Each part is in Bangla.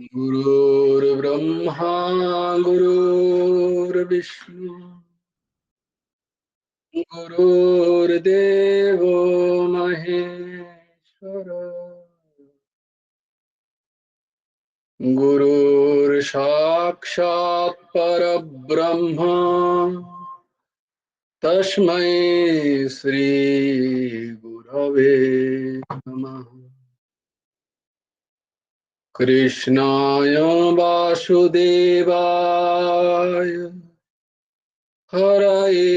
गुरुर्ब्रह्मा गुरुर्विष्णु गुरुर्देवो महेश्वर गुरुर्साक्षात् परब्रह्म तस्मै श्री गुरवे नमः। कृष्णाय वासुदेवाय हरये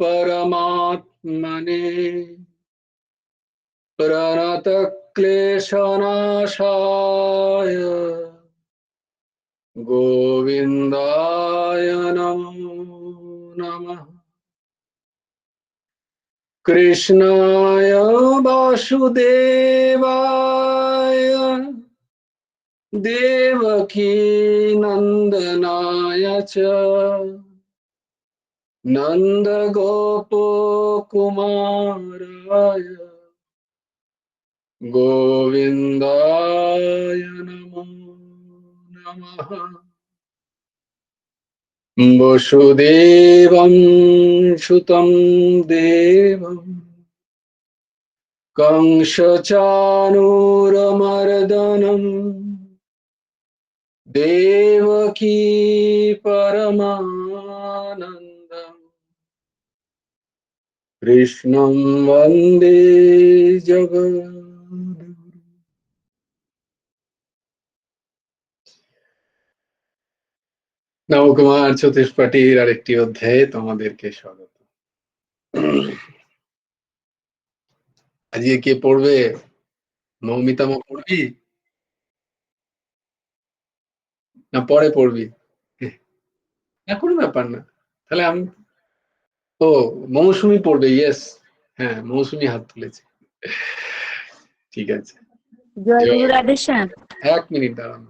परमात्मने प्रणतक्लेशनाशाय गोविन्दाय नमो नमः। कृष्णाय वासुदेवाय देवकी नन्दनाय च नन्दगोपकुमाराय गोविन्दाय नमो नमः। वसुदेवं सुतं देवं कंसचाणूरमर्दनं देवकी परमानन्दं कृष्णं वन्दे जगद्गुरुं। নবকুমার চতুষ্পাঠীর আরেকটি অধ্যায়ে তোমাদেরকে স্বাগত। আজকে কে পড়বে? মৌমিতামা পড়বি না পরে পড়বি? না, কোনো ব্যাপার না। তাহলে আমি ও মৌসুমী পড়বে। ইয়েস, হ্যাঁ মৌসুমী হাত তুলেছে। ঠিক আছে, জয় জয় গুরু গুরু। রাধেশ্যাম। 1 মিনিট দাঁড়ান।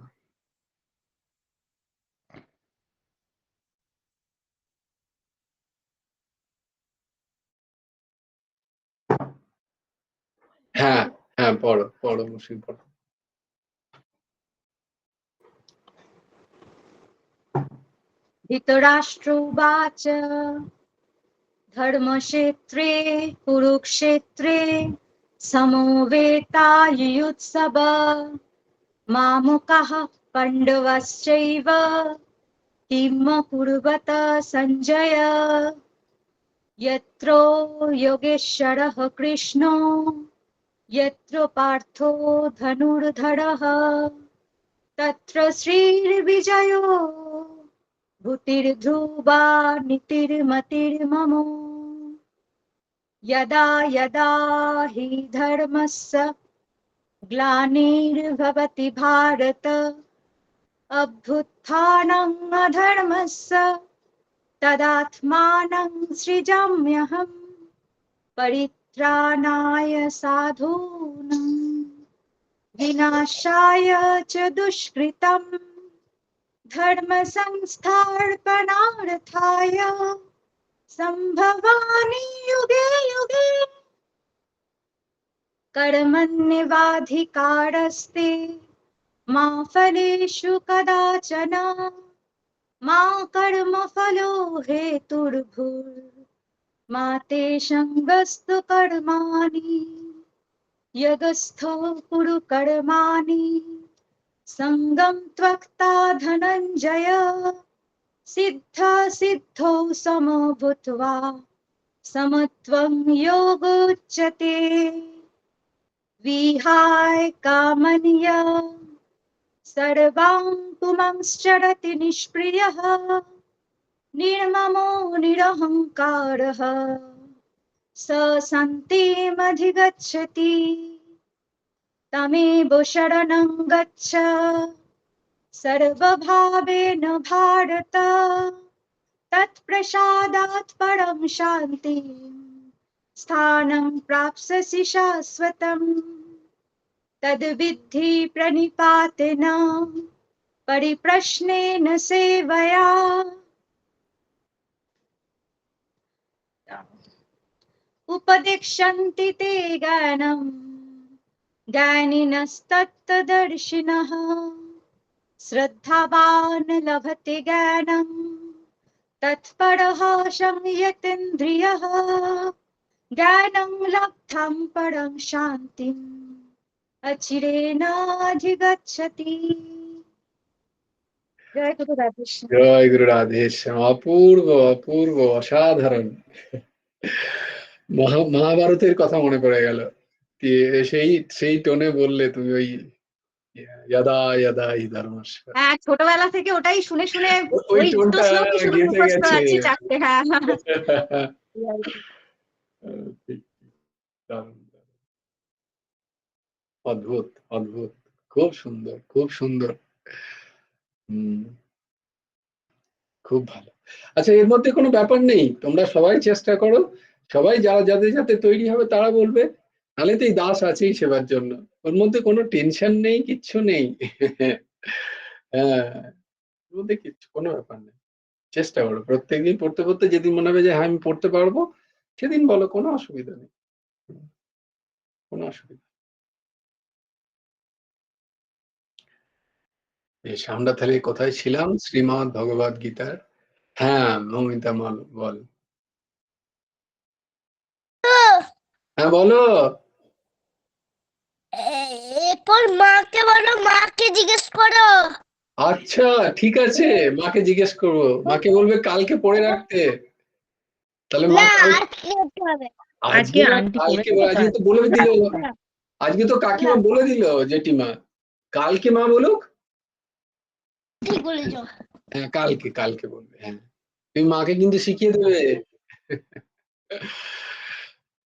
হ্যাঁ হ্যাঁ, পড়ো পড়ো মৌসুমী পড়ো। ধৃতরাষ্ট্রোবাচ ধর্মক্ষেত্রে কুরুক্ষেত্রে সমবেতাयुत्सव মামকাঃ পাণ্ডবশ্চৈব কিম কুর্বত সঞ্জয় यत्र योगेश्वरः कृष्णो यत्र पार्थो धनुर्धरः तत्र श्रीर्विजयो भूतिर्ध्रुवा नीतिर्मतिर्मम यदा यदा हि धर्मस्य ग्लानिर्भवति भारत अभ्युत्थानम् अधर्मस्य तदात्मानं सृजाम्यहम् परित्राणाय साधूनां विनाशाय च दुष्कृतम् धर्म संस्थापनार्थाय संभवामि युगे युगे कर्मण्येवाधिकारस्ते मा फलेषु कदाचन मा कर्मफलो हेतुर्भुर्मा ते संगस्तु कर्माणि यगस्थो कुरु कर्माणि संगं त्वक्ता धनञ्जय सिद्ध सिद्धौ समो भूत्वा समत्वं योगोच्यते विहाय कामनीय सर्वां पुंश्चरति निष्क्रियः निर्ममो निरहङ्कारः स शान्तिमधिगच्छति तमेव शरणं गच्छ सर्वभावेन भारत तत्प्रसादात् परं शान्तिं स्थानं प्राप्स्यसि शाश्वतम् तद्विद्धि प्रणिपातेन परिप्रश्नेन सेवया उपदिक्षन्ति ते ज्ञानं ज्ञानिनस्तत्त्वदर्शिनः श्रद्धावान लभते ज्ञानम तत्परः संयतेन्द्रियः ज्ञानं लब्धं परं शान्तिम् अचिरेणाधिगच्छति। জয় গুরু রাধেশ্যাম। জয় গুরু রাধেশ্যাম। অপূর্ব অপূর্ব, অসাধারণ। মহাভারতের কথা মনে পড়ে গেল। সেই সেই টোনে বললে তুমি, ওই যদা যদা হি ধর্মস্য। হ্যাঁ, ছোটবেলা থেকে ওটাই শুনে শুনে ওই ওই দুটো টোনটা শ্লোকই শুধু গেঁথে মুখস্থ গেছে। আছে, চারটে। হ্যাঁ, ঠিক, দারুণ, দারুণ। অদ্ভুত অদ্ভুত, খুব সুন্দর খুব সুন্দর। হম, খুব ভালো। আচ্ছা, এর মধ্যে কোনো ব্যাপার নেই, তোমরা সবাই চেষ্টা করো, সবাই যারা যাদের যাতে তৈরি হবে তারা বলবে, নাহলে তো এই দাস আছেই সেবার জন্য, ওর মধ্যে কোনো টেনশন নেই, কিচ্ছু নেই। হ্যাঁ, ওর মধ্যে কিচ্ছু, কোনো ব্যাপার নেই। চেষ্টা করো প্রত্যেকদিন পড়তে পড়তে, যেদিন মনে হবে যে হ্যাঁ আমি পড়তে পারবো, সেদিন বলো, কোনো অসুবিধা নেই, কোনো অসুবিধা। বেশ, আমরা তাহলে কোথায় ছিলাম? শ্রীমদ্ ভগবদ গীতার। হ্যাঁ, মৌমিতা বল। হ্যাঁ বলো। এরপর মাকে বলো, মাকে জিজ্ঞেস করো। আচ্ছা, ঠিক আছে, মাকে জিজ্ঞেস করবো, মাকে বলবে কালকে পড়ে রাখতে। তাহলে মা না, কাল, আজকে করতে হবে। আজকে না, কালকে, আজকে তো বলে দিল, আজকে তো কাকিমা বলে দিল, জেঠিমা, কালকে মা বলুক। ঠিক বলেছ। হ্যাঁ, কালকে কালকে বলবে। হ্যাঁ, তুমি মাকে কিন্তু শিখিয়ে দেবে।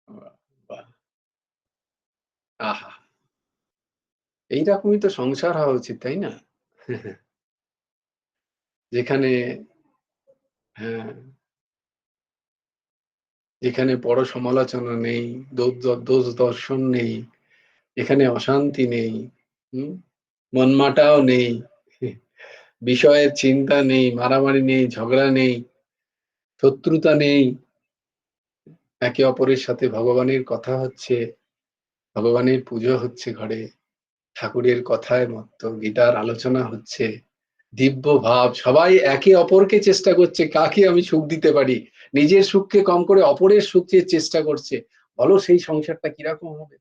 বাহ, বাহ, আহা, এইরকমই তো সংসার হওয়া উচিত, তাই না? যেখানে, হ্যাঁ, যেখানে পর সমালোচনা নেই, দোষ দর্শন নেই, এখানে অশান্তি নেই, মনমাটাও নেই, বিষয়ের চিন্তা নেই, মারামারি নেই, ঝগড়া নেই, শত্রুতা নেই, একে অপরের সাথে ভগবানের কথা হচ্ছে, ভগবানের পুজো হচ্ছে ঘরে, ঠাকুরের কথায় মত্ত, গীতার আলোচনা হচ্ছে, দিব্য ভাব, সবাই একে অপরকে চেষ্টা করছে কাকে আমি সুখ দিতে পারি, নিজের সুখকে কম করে অপরের সুখকে চেষ্টা করছে। বলো সেই সংসারটা কিরকম হবে?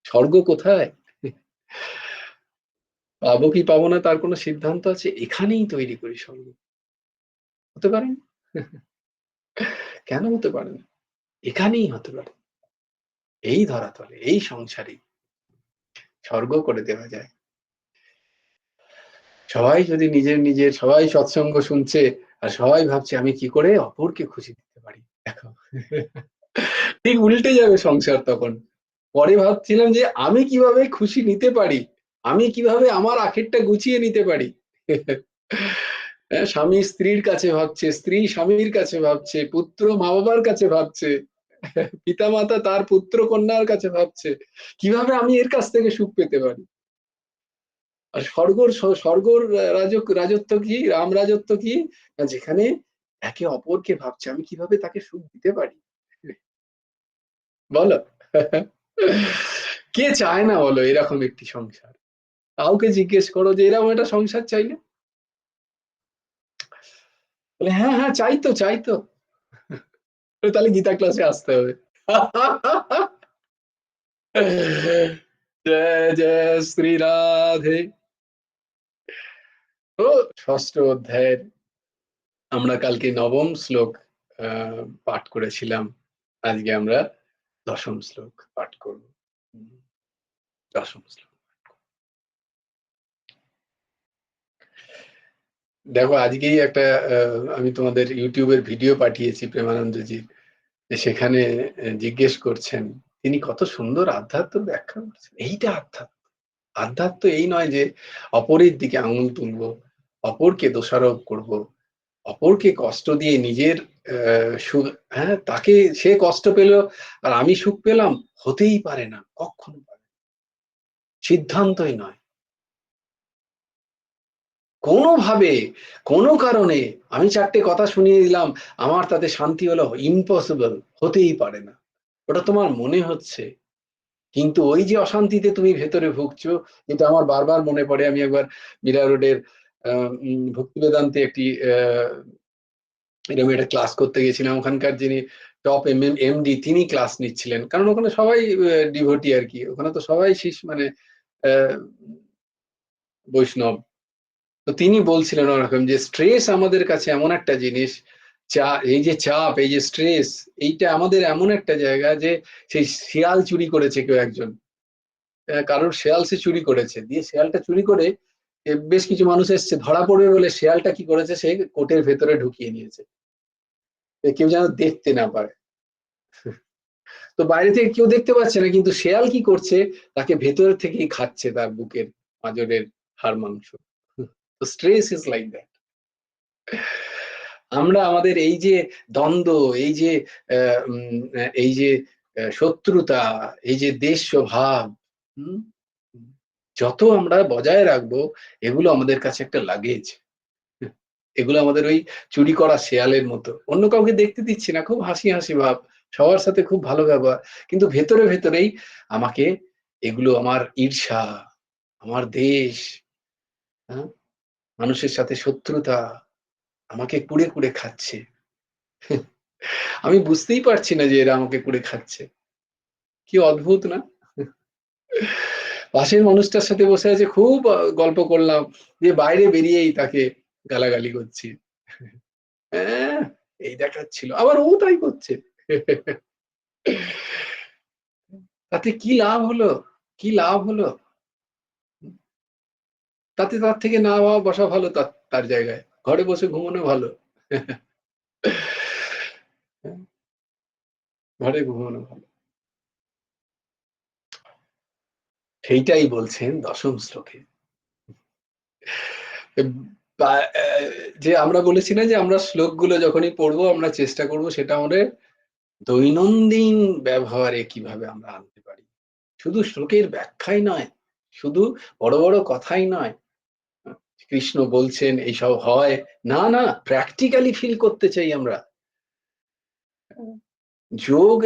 স্বর্গ কোথায়? পাবো কি পাবো না তার কোনো সিদ্ধান্ত আছে? এখানেই তৈরি করি স্বর্গ। হতে পারে না? কেন হতে পারে না? এখানেই হতে পারে, এই ধরাতলে, এই সংসারে স্বর্গ করে দেওয়া যায়। সবাই যদি নিজের নিজের, সবাই সৎসঙ্গ শুনছে আর সবাই ভাবছে আমি কি করে অপরকে খুশি দিতে পারি, দেখো, ঠিক উল্টে যাবে সংসার তখন। পরে ভাবছিলাম যে আমি কিভাবে খুশি নিতে পারি, আমি কিভাবে আমার আখেরটা গুছিয়ে নিতে পারি। স্বামী স্ত্রীর কাছে ভাবছে, স্ত্রী স্বামীর কাছে ভাবছে, পুত্র মা বাবার কাছে ভাবছে, পিতামাতা তার পুত্র কন্যার কাছে ভাবছে, কিভাবে আমি এর কাছ থেকে সুখ পেতে পারি। আর স্বর্গর রাজত্ব কি, রাম রাজত্ব কি, যেখানে একে অপরকে ভাবছে আমি কিভাবে তাকে সুখ দিতে পারি। বলো, কে চায় না বলো এরকম একটি সংসার? কাউকে জিজ্ঞেস করো যে এরকম একটা সংসার চাইলে, বলে হ্যাঁ হ্যাঁ চাইতো চাইতো। তাহলে গীতা ক্লাসে আসতে হবে। জয় জয় শ্রী রাধে। তো ষষ্ঠ অধ্যায়ের আমরা কালকে নবম শ্লোক পাঠ করেছিলাম, আজকে আমরা দশম শ্লোক পাঠ করব। দশম শ্লোক দেখো, আজকেই একটা আমি তোমাদের ইউটিউবের ভিডিও পাঠিয়েছি প্রেমানন্দজির, সেখানে জিজ্ঞেস করছেন, তিনি কত সুন্দর আধ্যাত্ম ব্যাখ্যা করছেন। এইটা আধ্যাত্ম। আধ্যাত্ম এই নয় যে অপরের দিকে আঙুল তুলবো, অপরকে দোষারোপ করব, অপরকে কষ্ট দিয়ে নিজের সুখ, হ্যাঁ তাকে, সে কষ্ট পেল আর আমি সুখ পেলাম, হতেই পারে না, কখনো পারে না। সিদ্ধান্তই নয়, কোনোভাবে কোনো কারণে আমি চারটে কথা শুনিয়ে দিলাম আমার তাতে শান্তি হলো, ইম্পসিবল, হতেই পারে না। ওটা তোমার মনে হচ্ছে, কিন্তু ওই যে অশান্তিতে তুমি ভেতরে ভুগছো, এটা আমার বারবার মনে পড়ে। আমি একবার মীরা রোডের ভক্তি বেদান্তে একটি এরকম একটা ক্লাস করতে গেছিলাম। ওখানকার যিনি টপ এমডি তিনি ক্লাস নিচ্ছিলেন, কারণ ওখানে সবাই ডিভোটি আর কি, ওখানে তো সবাই মানে বৈষ্ণব। তো তিনি বলছিলেন ওরকম যে স্ট্রেস আমাদের কাছে এমন একটা জিনিস, এই যে চাপ, এই যে স্ট্রেস, এইটা আমাদের এমন একটা জায়গা যে সেই শিয়াল চুরি করেছে কেউ একজন, কারোর শেয়াল সে চুরি করেছে, দিয়ে শেয়ালটা চুরি করে বেশ কিছু মানুষ এসছে, ধরা পড়বে বলে শেয়ালটা কি করেছে, সে কোটের ভেতরে ঢুকিয়ে নিয়েছে, কেউ যেন দেখতে না পারে। তো বাইরে থেকে কেউ দেখতে পাচ্ছে না, কিন্তু শেয়াল কি করছে, তাকে ভেতর থেকেই খাচ্ছে, তার বুকের পাঁজরের হাড় মাংস। তো স্ট্রেস ইজ লাইক দ্যাট। আমরা আমাদের এই যে দ্বন্দ্ব, এই যে এই যে শত্রুতা, এই যে দেশভাব, যত আমরা বজায় রাখবো, এগুলো আমাদের কাছে একটা লাগেজ। এগুলো আমাদের ওই চুরি করা শেয়ালের মতো, অন্য কাউকে দেখতে দিচ্ছি না, খুব হাসি হাসি ভাব, সবার সাথে খুব ভালো ব্যবহার, কিন্তু ভেতরে ভেতরেই আমাকে এগুলো, আমার ঈর্ষা, আমার দেশ, হ্যাঁ, মানুষের সাথে শত্রুতা আমাকে কুড়ে কুড়ে খাচ্ছে। আমি বুঝতেই পারছি না যে এরা আমাকে কুড়ে খাচ্ছে। কি অদ্ভুত না? পাশের মানুষটার সাথে বসে আছে, খুব গল্প করলাম, যে বাইরে বেরিয়েই তাকে গালাগালি করছি, হ্যাঁ এই দেখাচ্ছিল, আবার ও তাই করছে। তাতে কি লাভ হলো? কি লাভ হলো? তাতে তার থেকে না বসা ভালো, তার জায়গায় ঘরে বসে ঘুমানো ভালো। ঘরে ঘুমানো ভালো। সেইটাই বলছেন দশম শ্লোকে। যে আমরা বলেছি না যে আমরা শ্লোকগুলো যখনই পড়বো, আমরা চেষ্টা করব সেটা আমাদের দৈনন্দিন ব্যবহারে কিভাবে আমরা আনতে পারি। শুধু শ্লোকের ব্যাখ্যাই নয়, শুধু বড় বড় কথাই নয়, কৃষ্ণ বলছেন এইসব হয়, না না, প্র্যাকটিক্যালি ফিল করতে চাই আমরা। যোগ,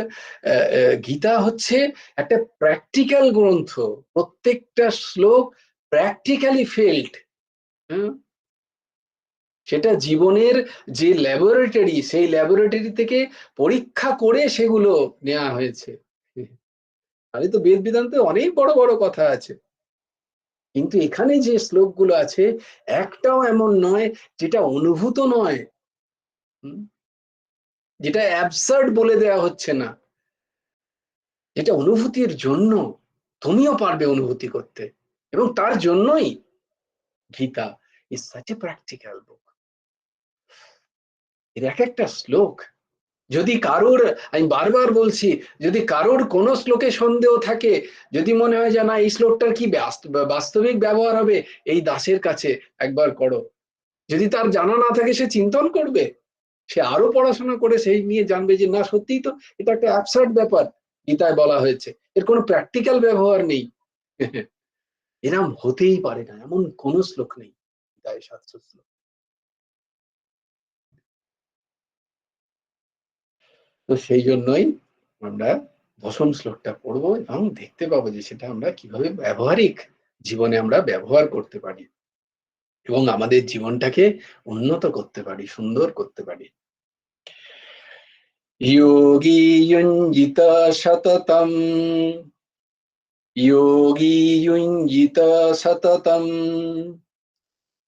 গীতা হচ্ছে একটা প্র্যাকটিক্যাল গ্রন্থ, প্রত্যেকটা শ্লোক প্র্যাকটিক্যালি ফিল্ড। সেটা জীবনের যে ল্যাবরেটরি, সেই ল্যাবরেটরি থেকে পরীক্ষা করে সেগুলো নেওয়া হয়েছে। তাহলে তো বেদ বেদান্তে অনেক বড় বড় কথা আছে, কিন্তু এখানে যে শ্লোকগুলো আছে একটাও এমন নয় যেটা অনুভূত নয়, যেটা অ্যাবসার্ড বলে দেয়া হচ্ছে না, যেটা অনুভূতির জন্য, তুমিও পারবে অনুভূতি করতে, এবং তার জন্যই Gita is such a practical book. এর এক একটা শ্লোক, যদি কারোর, আমি বারবার বলছি, যদি কারোর কোন শ্লোকে সন্দেহ থাকে, যদি মনে হয় যে না এই শ্লোকটার কি বাস্তবিক ব্যবহার হবে এই দাসের কাছে, একবার করো। যদি তার জানা না থাকে, সে চিন্তন করবে, সে আরো পড়াশোনা করে সেই নিয়ে জানবে যে না সত্যিই তো এটা একটা অ্যাবসার্ড ব্যাপার গীতায় বলা হয়েছে, এর কোনো প্র্যাকটিক্যাল ব্যবহার নেই। এরম হতেই পারে না, এমন কোন শ্লোক নেই গীতায়, শাস্ত্র শ্লোক। তো সেই জন্যই আমরা দশম শ্লোকটা পড়বো এবং দেখতে পাবো যে সেটা আমরা কিভাবে ব্যবহারিক জীবনে আমরা ব্যবহার করতে পারি, এবং আমাদের জীবনটাকে উন্নত করতে পারি, সুন্দর করতে পারি। যোগী যুঞ্জিত সততম, যোগী যুঞ্জিত সততম,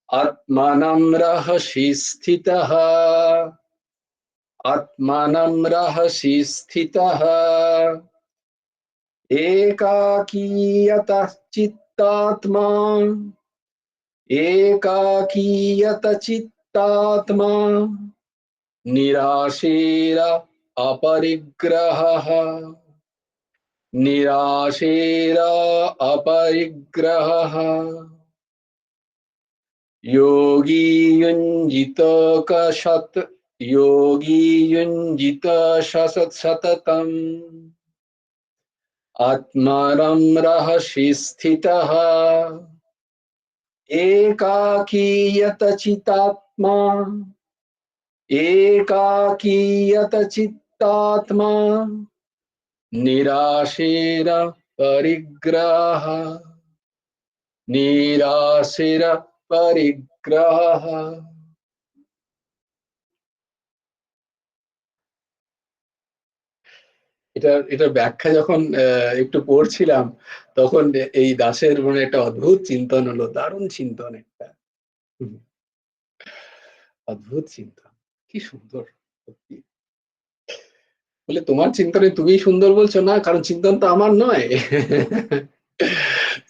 আত্মানম রহসি স্থিতঃ, আত্মানম রহসি স্থিতঃ, एकाकीयतः चित्तात्मा, एकाकीयत चित्तात्मा, निराशेर अपरिग्रहः, निराशेर अपरिग्रहः, योगी युञ्जित कसत्, योगी युञ्जित सततम्, आत्मानं रहसि स्थितः, एकाकीयत चित्तात्मा, एकाकीयत चित्तात्मा, निराशेर পরিগ্রহ নিরাশির পরিগ্রহ। এটার ব্যাখ্যা যখন একটু পড়ছিলাম, তখন এই দাসের মনে একটা অদ্ভুত চিন্তন হলো, দারুণ চিন্তন একটা। অদ্ভুত চিন্তন, কি সুন্দর সত্যি। বলে তোমার চিন্তনে তুমি সুন্দর বলছো, না কারণ চিন্তন তো আমার নয়।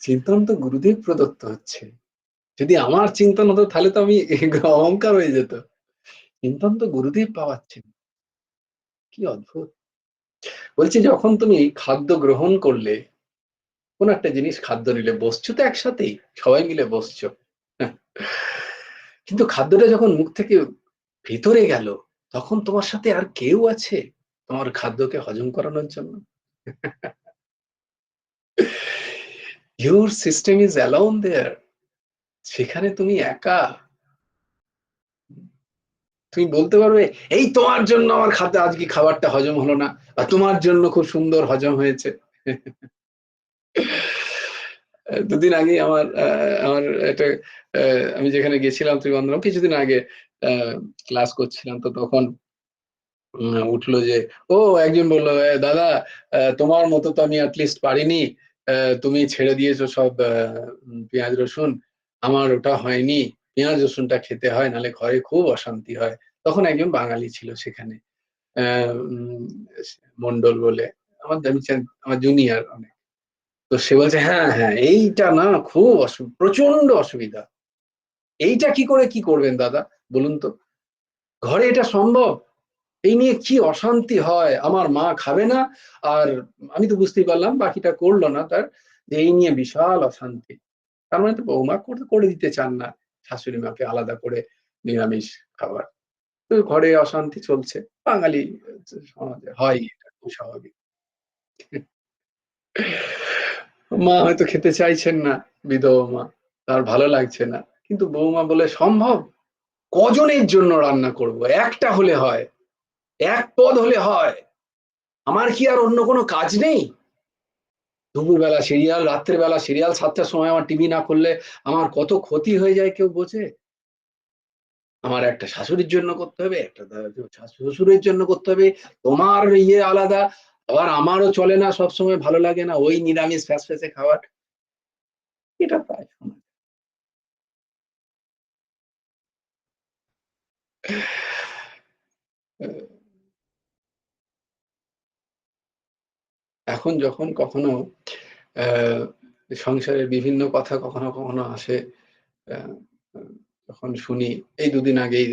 চিন্তন তো গুরুদেব প্রদত্ত হচ্ছে। যদি আমার চিন্তন হতো তাহলে তো আমি অহংকার হয়ে যেত। চিন্তন তো গুরুদেব পাওয়াচ্ছেন, কি অদ্ভুত। বলছি যখন তুমি খাদ্য গ্রহণ করলে, কোন একটা জিনিস খাদ্য নিলে, বসছো তো একসাথেই, সবাই মিলে বসছো, কিন্তু খাদ্যটা যখন মুখ থেকে ভেতরে গেল, তখন তোমার সাথে আর কেউ আছে তোমার খাদ্যকে হজম করানোর জন্য? ইউর সিস্টেম ইজ অ্যালোন দেয়ার। সেখানে তুমি একা। তুমি বলতে পারবে এই তোমার জন্য আমার খাদ্য আজকে খাবারটা হজম হলো না, বা তোমার জন্য খুব সুন্দর হজম হয়েছে। দুদিন আগে আমার একটা আমি যেখানে গেছিলাম ত্রিবন্ধরম, কিছুদিন আগে ক্লাস করছিলাম, তো তখন উঠলো যে, ও একজন বললো, দাদা তোমার মতো তো আমি অ্যাটলিস্ট পারিনি, তুমি ছেড়ে দিয়েছো সব পেঁয়াজ রসুন, আমার ওটা হয়নি, পেঁয়াজ রসুনটা খেতে হয়, নাহলে ঘরে খুব অশান্তি হয়। তখন একজন বাঙালি ছিল সেখানে, মন্ডল বলে, আমার জুনিয়র অনেক। তো সে বলছে, হ্যাঁ হ্যাঁ এইটা না খুব প্রচন্ড অসুবিধা, এইটা কি করে কি করবেন দাদা বলুন তো, ঘরে এটা সম্ভব? এই নিয়ে কি অশান্তি হয়, আমার মা খাবে না। আর আমি তো বুঝতেই পারলাম বাকিটা করলো না তার, যে এই নিয়ে বিশাল অশান্তি। তার মানে তো বৌমা করে দিতে চান না শাশুড়ি মাকে আলাদা করে নিরামিষ খাবার। তো ঘরে অশান্তি চলছে, বাঙালি সমাজে হয়, এটা খুব স্বাভাবিক। মা হয়তো খেতে চাইছেন না, বিধবা মা, তার ভালো লাগছে না, কিন্তু বৌমা বলে সম্ভব, কজনের জন্য রান্না করব, একটা হলে হয়, এক পদ হলে হয়, আমার কি আর অন্য কোনো কাজ নেই? দুপুরবেলা সিরিয়াল, রাত্রের বেলা সিরিয়াল, 7টার সময় আমার টিভি না করলে আমার কত ক্ষতি হয়ে যায় কেউ বোঝে? আমার একটা শাশুড়ির জন্য করতে হবে, একটা শ্বশুরের জন্য করতে হবে, তোমার ইয়ে আলাদা, আবার আমারও চলে না, সবসময় ভালো লাগে না ওই নিরামিষ ফ্যাসফ্যাসে খাবার। এটা প্রায় শোনা যায়। এখন যখন কখনো সংসারের বিভিন্ন কথা কখনো কখনো আসে, আহ, যখন শুনি, এই দুদিন আগেই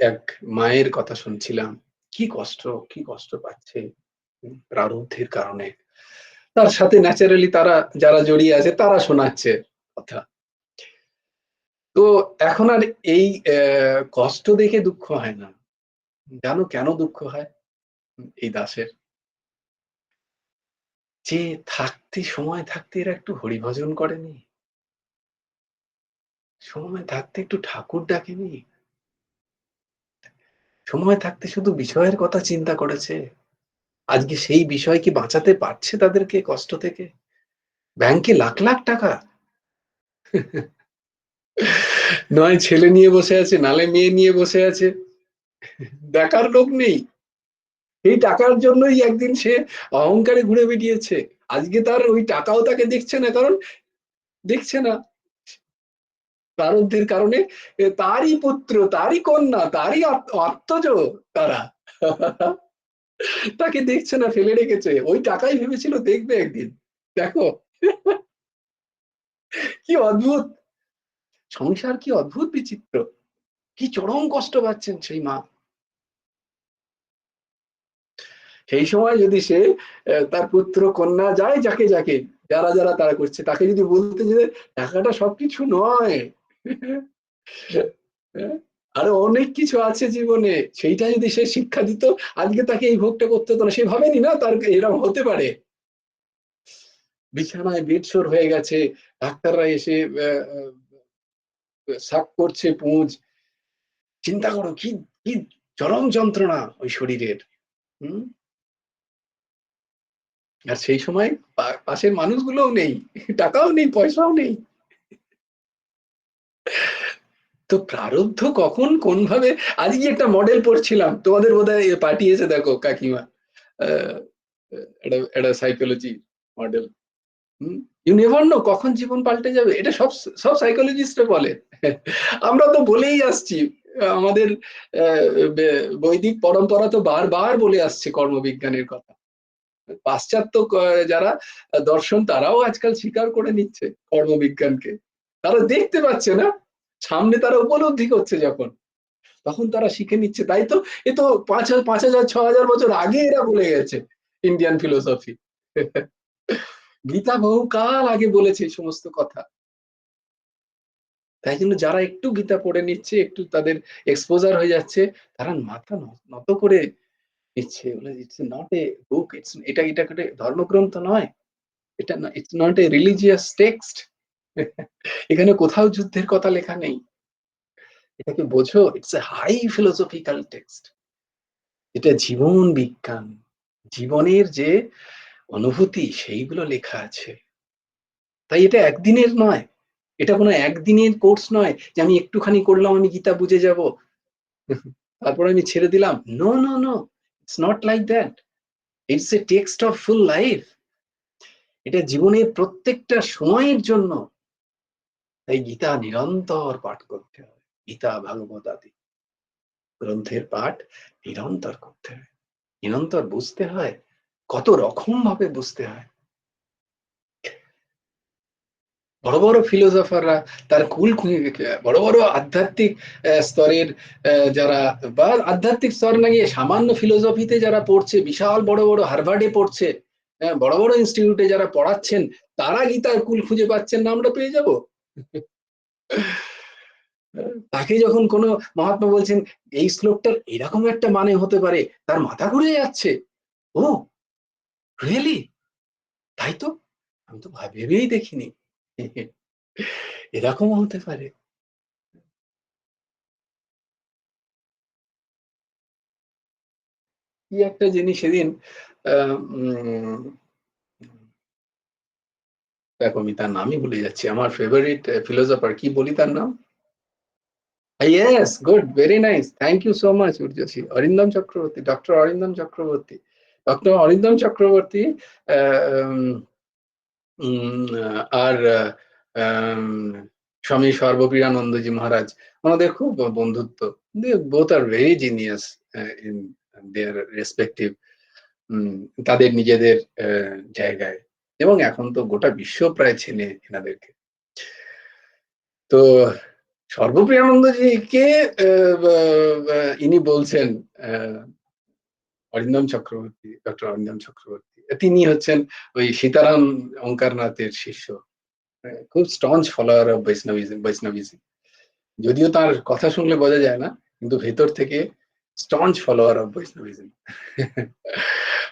এক মায়ের কথা শুনছিলাম, কি কষ্ট, কি কষ্ট পাচ্ছে প্রারব্ধের কারণে, তার সাথে ন্যাচারালি তারা যারা জড়িয়ে আছে তারা শোনাচ্ছে কথা। তো এখন আর এই কষ্ট দেখে দুঃখ হয় না, জানো কেন দুঃখ হয়? এই দাসের, যে থাকতে, সময় থাকতে এরা একটু হরিভজন করেনি, সময় থাকতে একটু ঠাকুর ডাকেনি, সময় থাকতে শুধু বিষয়ের কথা চিন্তা করেছে। আজকে সেই বিষয় কি বাঁচাতে পারছে তাদেরকে কষ্ট থেকে? ব্যাংকে লাখ লাখ টাকা, নয় ছেলে নিয়ে বসে আছে, নালে মেয়ে নিয়ে বসে আছে, দেখার লোক নেই। এই টাকার জন্যই একদিন সে অহংকারে ঘুরে বেরিয়েছে, আজকে তার ওই টাকাও তাকে দেখছে না, কারণ দেখছে না প্রারব্ধের কারণে তারই পুত্র, তারই কন্যা, তারই আত্মজ তারা, তাকে দেখছে না, ফেলে রেখেছে। ওই টাকাই ভেবেছিল দেখবে একদিন। দেখো কি অদ্ভুত সংসার, কি অদ্ভুত বিচিত্র, কি চরম কষ্ট পাচ্ছেন সেই মা। সেই সময় যদি সে তার পুত্র কন্যা যায়, যাকে যাকে যারা যারা তারা করছে, তাকে যদি বলতে যে টাকাটা সবকিছু নয়, আরো অনেক কিছু আছে জীবনে, সেইটা যদি সে শিক্ষা দিত, আজকে তাকে এই ভোগটা করতে হতো না। সে ভাবেনি না তার এরকম হতে পারে, বিছানায় বেডসোর হয়ে গেছে, ডাক্তাররা এসে সাক করছে পুঁজ, চিন্তা করো কি কি চরম যন্ত্রণা ওই শরীরের। হুম আর সেই সময় পাশের মানুষগুলোও নেই, টাকাও নেই, পয়সাও নেই। তো প্রারব্ধ কখন কোন ভাবে, আজকে একটা মডেল পড়ছিলাম, তোমাদের বোধহয় পাঠিয়েছে, দেখো কাকিমা, একটা psychology model. You never know কখন জীবন পাল্টে যাবে, এটা সব সব সাইকোলজিস্টরা বলে। আমরা তো বলেই আসছি, আমাদের বৈদিক পরম্পরা তো বারবার বলে আসছে কর্মবিজ্ঞানের কথা। পাশ্চাত্য যারা দর্শন, তারাও আজকাল স্বীকার করে নিচ্ছে কর্মবিজ্ঞানকে। তারা দেখতে পাচ্ছে না, সামনে তারা উপলব্ধি করছে যখন, তখন তারা শিখে নিচ্ছে। তাই তো এ তো 5,000 6,000 বছর আগে এরা বলে গেছে ইন্ডিয়ান ফিলোসফি। গীতা বহুকাল আগে বলেছে এই সমস্ত কথা। তাই জন্য যারা একটু গীতা পড়ে নিচ্ছে, একটু তাদের এক্সপোজার হয়ে যাচ্ছে, তারা মাথা নত করে নিচ্ছে। ইটস নট এ বুক, এটা এটা একটা ধর্মগ্রন্থ নয়, এটা না, it's not a religious text. এখানে কোথাও যুদ্ধের কথা লেখা নেই, এটাকে বোঝো, it's a high philosophical text. এটা জীবন বিজ্ঞান, জীবনের যে অনুভূতি সেইগুলো লেখা আছে। তাই এটা একদিনের নয়, এটা কোনো একদিনের কোর্স নয় যে আমি একটুখানি করলাম আমি গীতা বুঝে যাব, তারপর আমি ছেড়ে দিলাম। No no no, it's not like that. It's a text of full life. এটা জীবনের প্রত্যেকটা সময়ের জন্য। তাই গীতা নিরন্তর পাঠ করতে হয়, গীতা ভাগবত আদি গ্রন্থের পাঠ নিরন্তর করতে হয়, নিরন্তর বুঝতে হয়, কত রকম ভাবে বুঝতে হয়। বড় বড় ফিলোসফাররা তার কুল খুঁজে, বড় বড় আধ্যাত্মিক স্তরের যারা, বা আধ্যাত্মিক স্তর না গিয়ে সামান্য ফিলোসফিতে যারা পড়ছে, বিশাল বড় বড় হার্ভার্ডে পড়ছে, বড় বড় ইনস্টিটিউটে যারা পড়াচ্ছেন, তারা গীতার কুল খুঁজে পাচ্ছেন না, আমরা পেয়ে যাব? তাকে যখন কোনো মহাত্মা বলছেন এই শ্লোকটার এরকম একটা মানে হতে পারে, তার মাথা ঘুরে যাচ্ছে। ও রিয়েলি, তাই তো, আমি তো ভেবেই দেখিনি এরকম হতে পারে। কি একটা জিনিস সেদিন, দেখো আমি তার নামই ভুলে যাচ্ছি, আমার ফেভারিট ফিলোসফার, কি বলি তার নাম? Yes, good, very nice, thank you so much Urjashi. Arindam Chakraborty, doctor Arindam Chakraborty. Doctor Arindam Chakraborty আর স্বামী সর্বপ্রিয়ানন্দজি মহারাজ, আমাদের খুব বন্ধুত্ব। Both are very genius in their respective, তাদের নিজেদের জায়গায়, এবং এখন তো গোটা বিশ্ব প্রায় চেনে এনাদেরকে। তো সর্বপ্রিয়ানন্দজিকে ইনি বলছেন, অরিন্দম চক্রবর্তী, ডক্টর অরিন্দম চক্রবর্তী, তিনি হচ্ছেন ওই সীতারাম ওঙ্কারনাথের শিষ্য, খুব স্টঞ্চ ফলোয়ার অফ বৈষ্ণবিজম। যদিও তার কথা শুনলে বোঝা যায় না, কিন্তু ভেতর থেকে স্টঞ্চ ফলোয়ার অফ বৈষ্ণবিজম।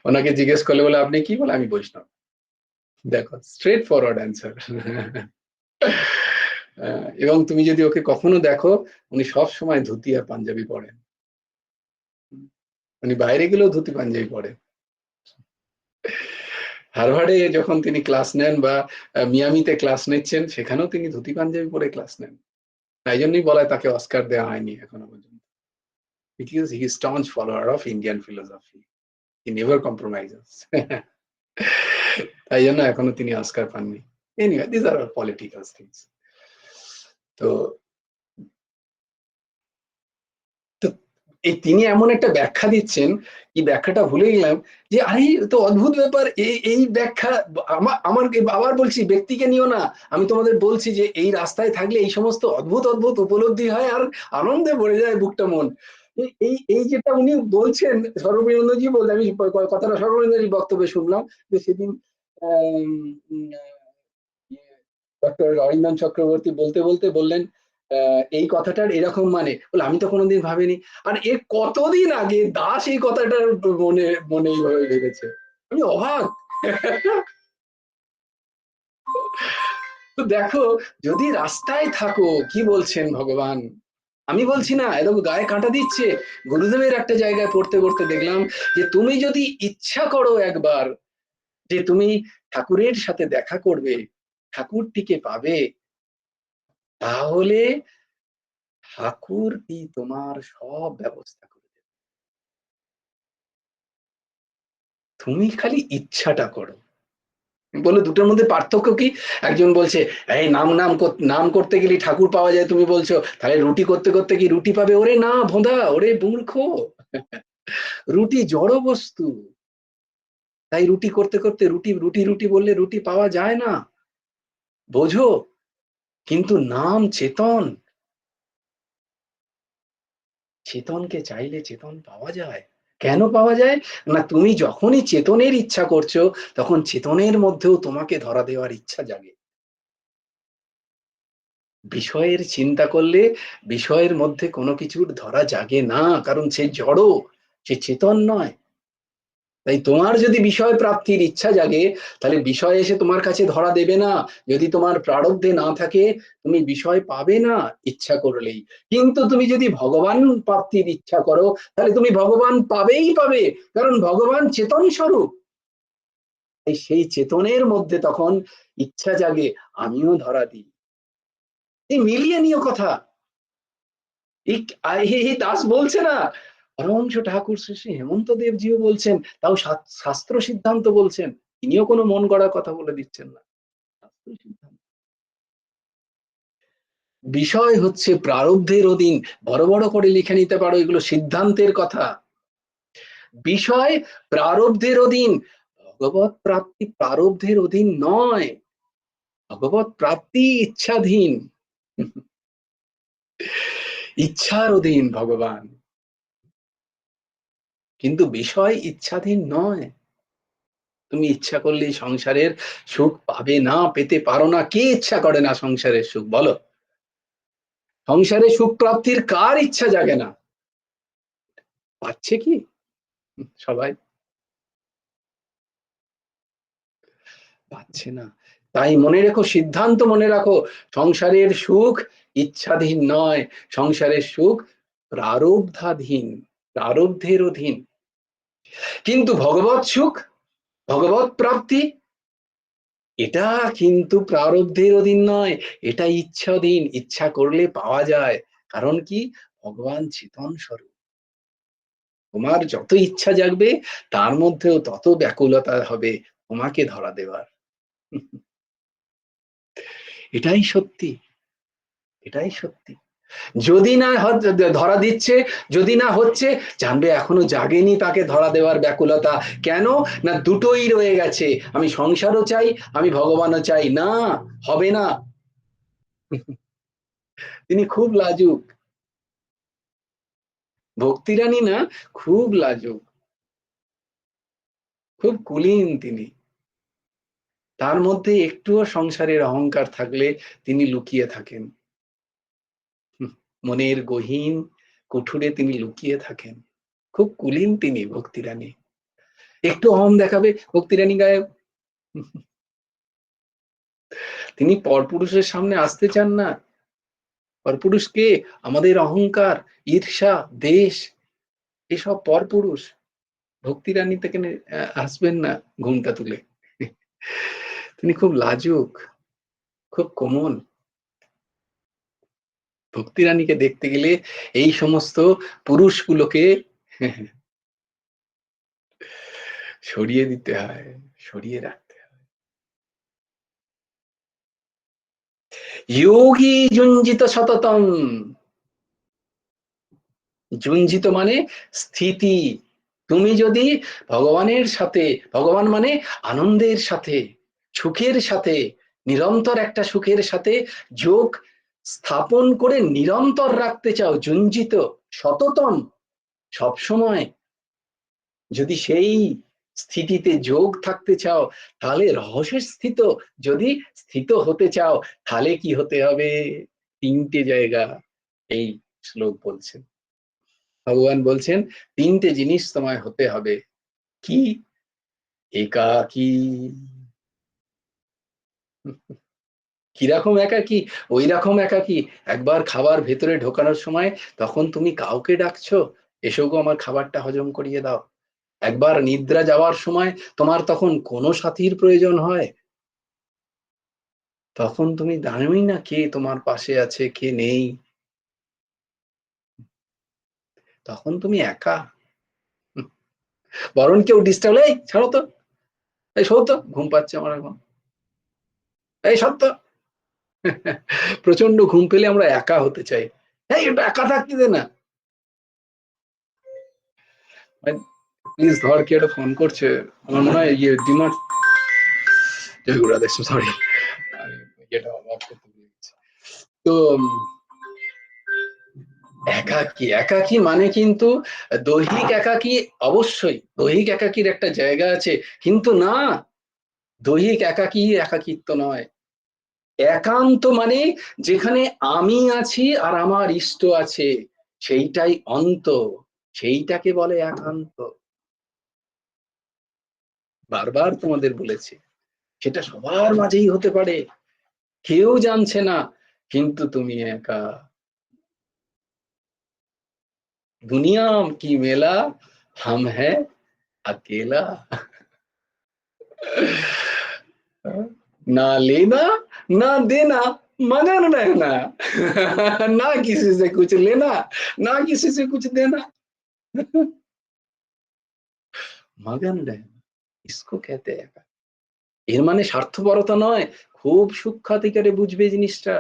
ওনাকে জিজ্ঞেস করলে বলে আপনি কি, বলে আমি বৈষ্ণব। দেখো, স্ট্রেট ফরওয়ার্ড অ্যান্সার। এবং তুমি যদি ওকে কখনো দেখো, উনি সব সময় ধুতি আর পাঞ্জাবি পরেন, উনি বাইরে গেলেও ধুতি পাঞ্জাবি পরেন। হার্ভার্ডে যখন তিনি ক্লাস নেন, বা মিয়ামিতে ক্লাস নিচ্ছেন, সেখানেও তিনি ধুতি পাঞ্জাবি পরে ক্লাস নেন। তাই জন্যই বলা হয় তাকে অস্কার দেওয়া হয়নি এখনো পর্যন্ত, because he is staunch follower of Indian philosophy. He never compromises. তাই জন্য এখনো তিনি অস্কার পাননি। Anyway, these are all political things. তো এই তিনি এমন একটা ব্যাখ্যা দিচ্ছেন, কি ব্যাখ্যাটা ভুলে গেলাম, যে আরে তো অদ্ভুত ব্যাপার, এই ব্যাখ্যা আমার আবার বলছি, ব্যক্তিকে নিও না, আমি তোমাদের বলছি যে এই রাস্তায় থাকলে এই সমস্ত অদ্ভুত অদ্ভুত উপলব্ধি হয়, আর আনন্দে ভরে যায় বুকটা, মন। এই এই যেটা উনি বলছেন, সর্বপ্রিয়ানন্দজি বলতে, আমি কথাটা সর্বপ্রিয়ানন্দজির বক্তব্যে শুনলাম, যে সেদিন ডক্টর অরিন্দম চক্রবর্তী বলতে বলতে বললেন এই কথাটার এরকম মানে, বলে আমি তো কোনোদিন ভাবিনি। আর এর কতদিন আগে দাস এই কথাটার মনে মনে এইভাবে ভেবেছে, আমি অবাক। তো দেখো, যদি রাস্তায় থাকো, কি বলছেন ভগবান, আমি বলছি না, এরকম গায়ে কাঁটা দিচ্ছে। গুরুদেবের একটা জায়গায় পড়তে পড়তে দেখলাম, যে তুমি যদি ইচ্ছা করো একবার, যে তুমি ঠাকুরের সাথে দেখা করবে, ঠাকুরটিকে পাবে, তাহলে ঠাকুর কি তোমার সব ব্যবস্থা করে দেবে। তুমি খালি ইচ্ছাটা করো। বলো দুটোর মধ্যে পার্থক্য কি? একজন বলছে এই নাম করতে গেলে ঠাকুর পাওয়া যায়, তুমি বলছো তাহলে রুটি করতে করতে কি রুটি পাবে? ওরে না ভোঁদা, ওরে মূর্খ, রুটি জড় বস্তু, তাই রুটি করতে করতে রুটি রুটি রুটি বললে রুটি পাওয়া যায় না, বোঝো? কিন্তু নাম চেতন, চেতনকে চাইলে চেতন পাওয়া যায়। কেন পাওয়া যায়? না তুমি যখনই চেতনের ইচ্ছা করছো, তখন চেতনের মধ্যেও তোমাকে ধরা দেওয়ার ইচ্ছা জাগে। বিষয়ের চিন্তা করলে বিষয়ের মধ্যে কোনো কিছুর ধরা জাগে না, কারণ সে জড়, সে চেতন নয়। তাই তোমার যদি বিষয় প্রাপ্তির ইচ্ছা জাগে, তাহলে বিষয় এসে তোমার কাছে ধরা দেবে না। যদি তোমার প্রারব্ধে না থাকে, তুমি বিষয় পাবে না ইচ্ছা করলেই। কিন্তু তুমি যদি ভগবান প্রাপ্তির ইচ্ছা করো, তাহলে তুমি ভগবান পাবেই পাবে, কারণ ভগবান চেতন স্বরূপ। তাই সেই চেতনের মধ্যে তখন ইচ্ছা জাগে, আমিও ধরা দিই। এই মিলিয়ে নিও কথা। এই দাস বলছে না, পরমহংস ঠাকুর শ্রী শ্রী হেমন্ত দেবজিও বলছেন, তাও শাস্ত্র সিদ্ধান্ত বলছেন, তিনিও কোনো মন গড়া কথা বলে দিচ্ছেন না, শাস্ত্র সিদ্ধান্ত। বিষয় হচ্ছে প্রারব্ধের অধীন, বড় বড় করে লিখে নিতে পারো, এগুলো সিদ্ধান্তের কথা। বিষয় প্রারব্ধের অধীন, ভগবত প্রাপ্তি প্রারব্ধের অধীন নয়, ভগবত প্রাপ্তি ইচ্ছাধীন, ইচ্ছার অধীন ভগবান, কিন্তু বিষয় ইচ্ছাধীন নয়। তুমি ইচ্ছা করলেই সংসারের সুখ পাবে না, পেতে পারো না। কে ইচ্ছা করে না সংসারের সুখ, বলো? সংসারে সুখ প্রাপ্তির কার ইচ্ছা জাগে না? পাচ্ছে কি সবাই? পাচ্ছে না। তাই মনে রেখো, সিদ্ধান্ত মনে রাখো, সংসারের সুখ ইচ্ছাধীন নয়, সংসারের সুখ প্রারব্ধাধীন, প্রারব্ধের অধীন। কিন্তু ভগবত সুখ, ভগবত প্রাপ্তি, এটা কিন্তু প্রারব্ধের অধীন নয়, এটা ইচ্ছাধীন। ইচ্ছা করলে পাওয়া যায়, কারণ কি? ভগবান চেতন স্বরূপ। তোমার যত ইচ্ছা জাগবে, তার মধ্যেও তত ব্যাকুলতা হবে তোমাকে ধরা দেওয়ার। এটাই সত্যি, এটাই সত্যি। যদি না ধরা দিচ্ছে, যদি না হচ্ছে, জানবে এখনো জাগেনি তাকে ধরা দেওয়ার ব্যাকুলতা। কেন না? দুটোই রয়ে গেছে, আমি সংসারও চাই, আমি ভগবানও চাই না, হবে না। তিনি খুব লাজুক, ভক্তিরানী না, খুব লাজুক, খুব কুলীন তিনি। তার মধ্যে একটুও সংসারের অহংকার থাকলে তিনি লুকিয়ে থাকেন, মনের গহীন কুঠুরে তিনি লুকিয়ে থাকেন। খুব কুলীন তিনি, ভক্তিরানী। একটু অহং দেখাবে, ভক্তিরানী গায়েব। তিনি পরপুরুষের সামনে আসতে চান না। পরপুরুষ কে? আমাদের অহংকার, ঈর্ষা, দেশ, এসব পরপুরুষ। ভক্তিরানী থেকে আসবেন না ঘুমটা তুলে। তিনি খুব লাজুক, খুব কোমল। ভক্তিরানীকে দেখতে গেলে এই সমস্ত পুরুষগুলোকে সরিয়ে দিতে হয়, সরিয়ে রাখতে হয়। যোগী যুঞ্জিত সততম, যুঞ্জিত মানে স্থিতি। তুমি যদি ভগবানের সাথে, ভগবান মানে আনন্দের সাথে, সুখের সাথে, নিরন্তর একটা সুখের সাথে যোগ স্থাপন করে নিরন্তর রাখতে চাও, যুঞ্জিত সততম, সবসময় যদি সেই স্থিতিতে যোগ থাকতে চাও, তাহলে রহস্যের স্থিত, যদি স্থিত হতে চাও, তাহলে কি হতে হবে? তিনটে জায়গা এই শ্লোক বলছেন, ভগবান বলছেন তিনটে জিনিস তোমায় হতে হবে। কি? একাকী। কিরকম একাকী? ওই রকম একাকী, একবার খাবার ভেতরে ঢোকানোর সময় তখন তুমি কাউকে ডাকছো, এসো গো আমার খাবারটা হজম করিয়ে দাও, একবার নিদ্রা যাওয়ার সময় তোমার তখন কোনো সাথীর প্রয়োজন হয়? তখন তুমি জানোই না কে তোমার পাশে আছে, কে নেই। তখন তুমি একা। বরং কেউ ডিস্টার্ব, এই ছাড়ো তো, এই শোও তো, ঘুম পাচ্ছে আমার এখন, এই সত্য। প্রচন্ড ঘুম পেলে আমরা একা হতে চাই, এই একটু একা থাকতে দে না। প্লিজ ধর, কে একটা ফোন করছে, আমার মনে হয় ইয়ে ডিমার, সরি, এটা অফ করতে ভুলে গেছি। তো একাকী, একাকী মানে কিন্তু দৈহিক একাকী, অবশ্যই দৈহিক একাকীর একটা জায়গা আছে, কিন্তু না, দৈহিক একাকী একাকিত্ব নয়। একান্ত মানে যেখানে আমি আছি আর আমার ইষ্ট আছে, সেইটাই অন্ত, সেইটাকে বলে একান্ত। বারবার তোমাদের বলেছি, সেটা সবার মাঝেই হতে পারে, কেউ জানছে না, কিন্তু তুমি একা। দুনিয়া কি মেলা, হাম হ্যায় अकेला, ना लेना ना देना, मगन रहना, ना किसी से कुछ लेना ना किसी से कुछ देना, मगन रहना, इसको कहते हैं एका। এর মানে স্বার্থপরতা নয়, খুব সূক্ষ্মাতিকারে বুঝবে জিনিসটা,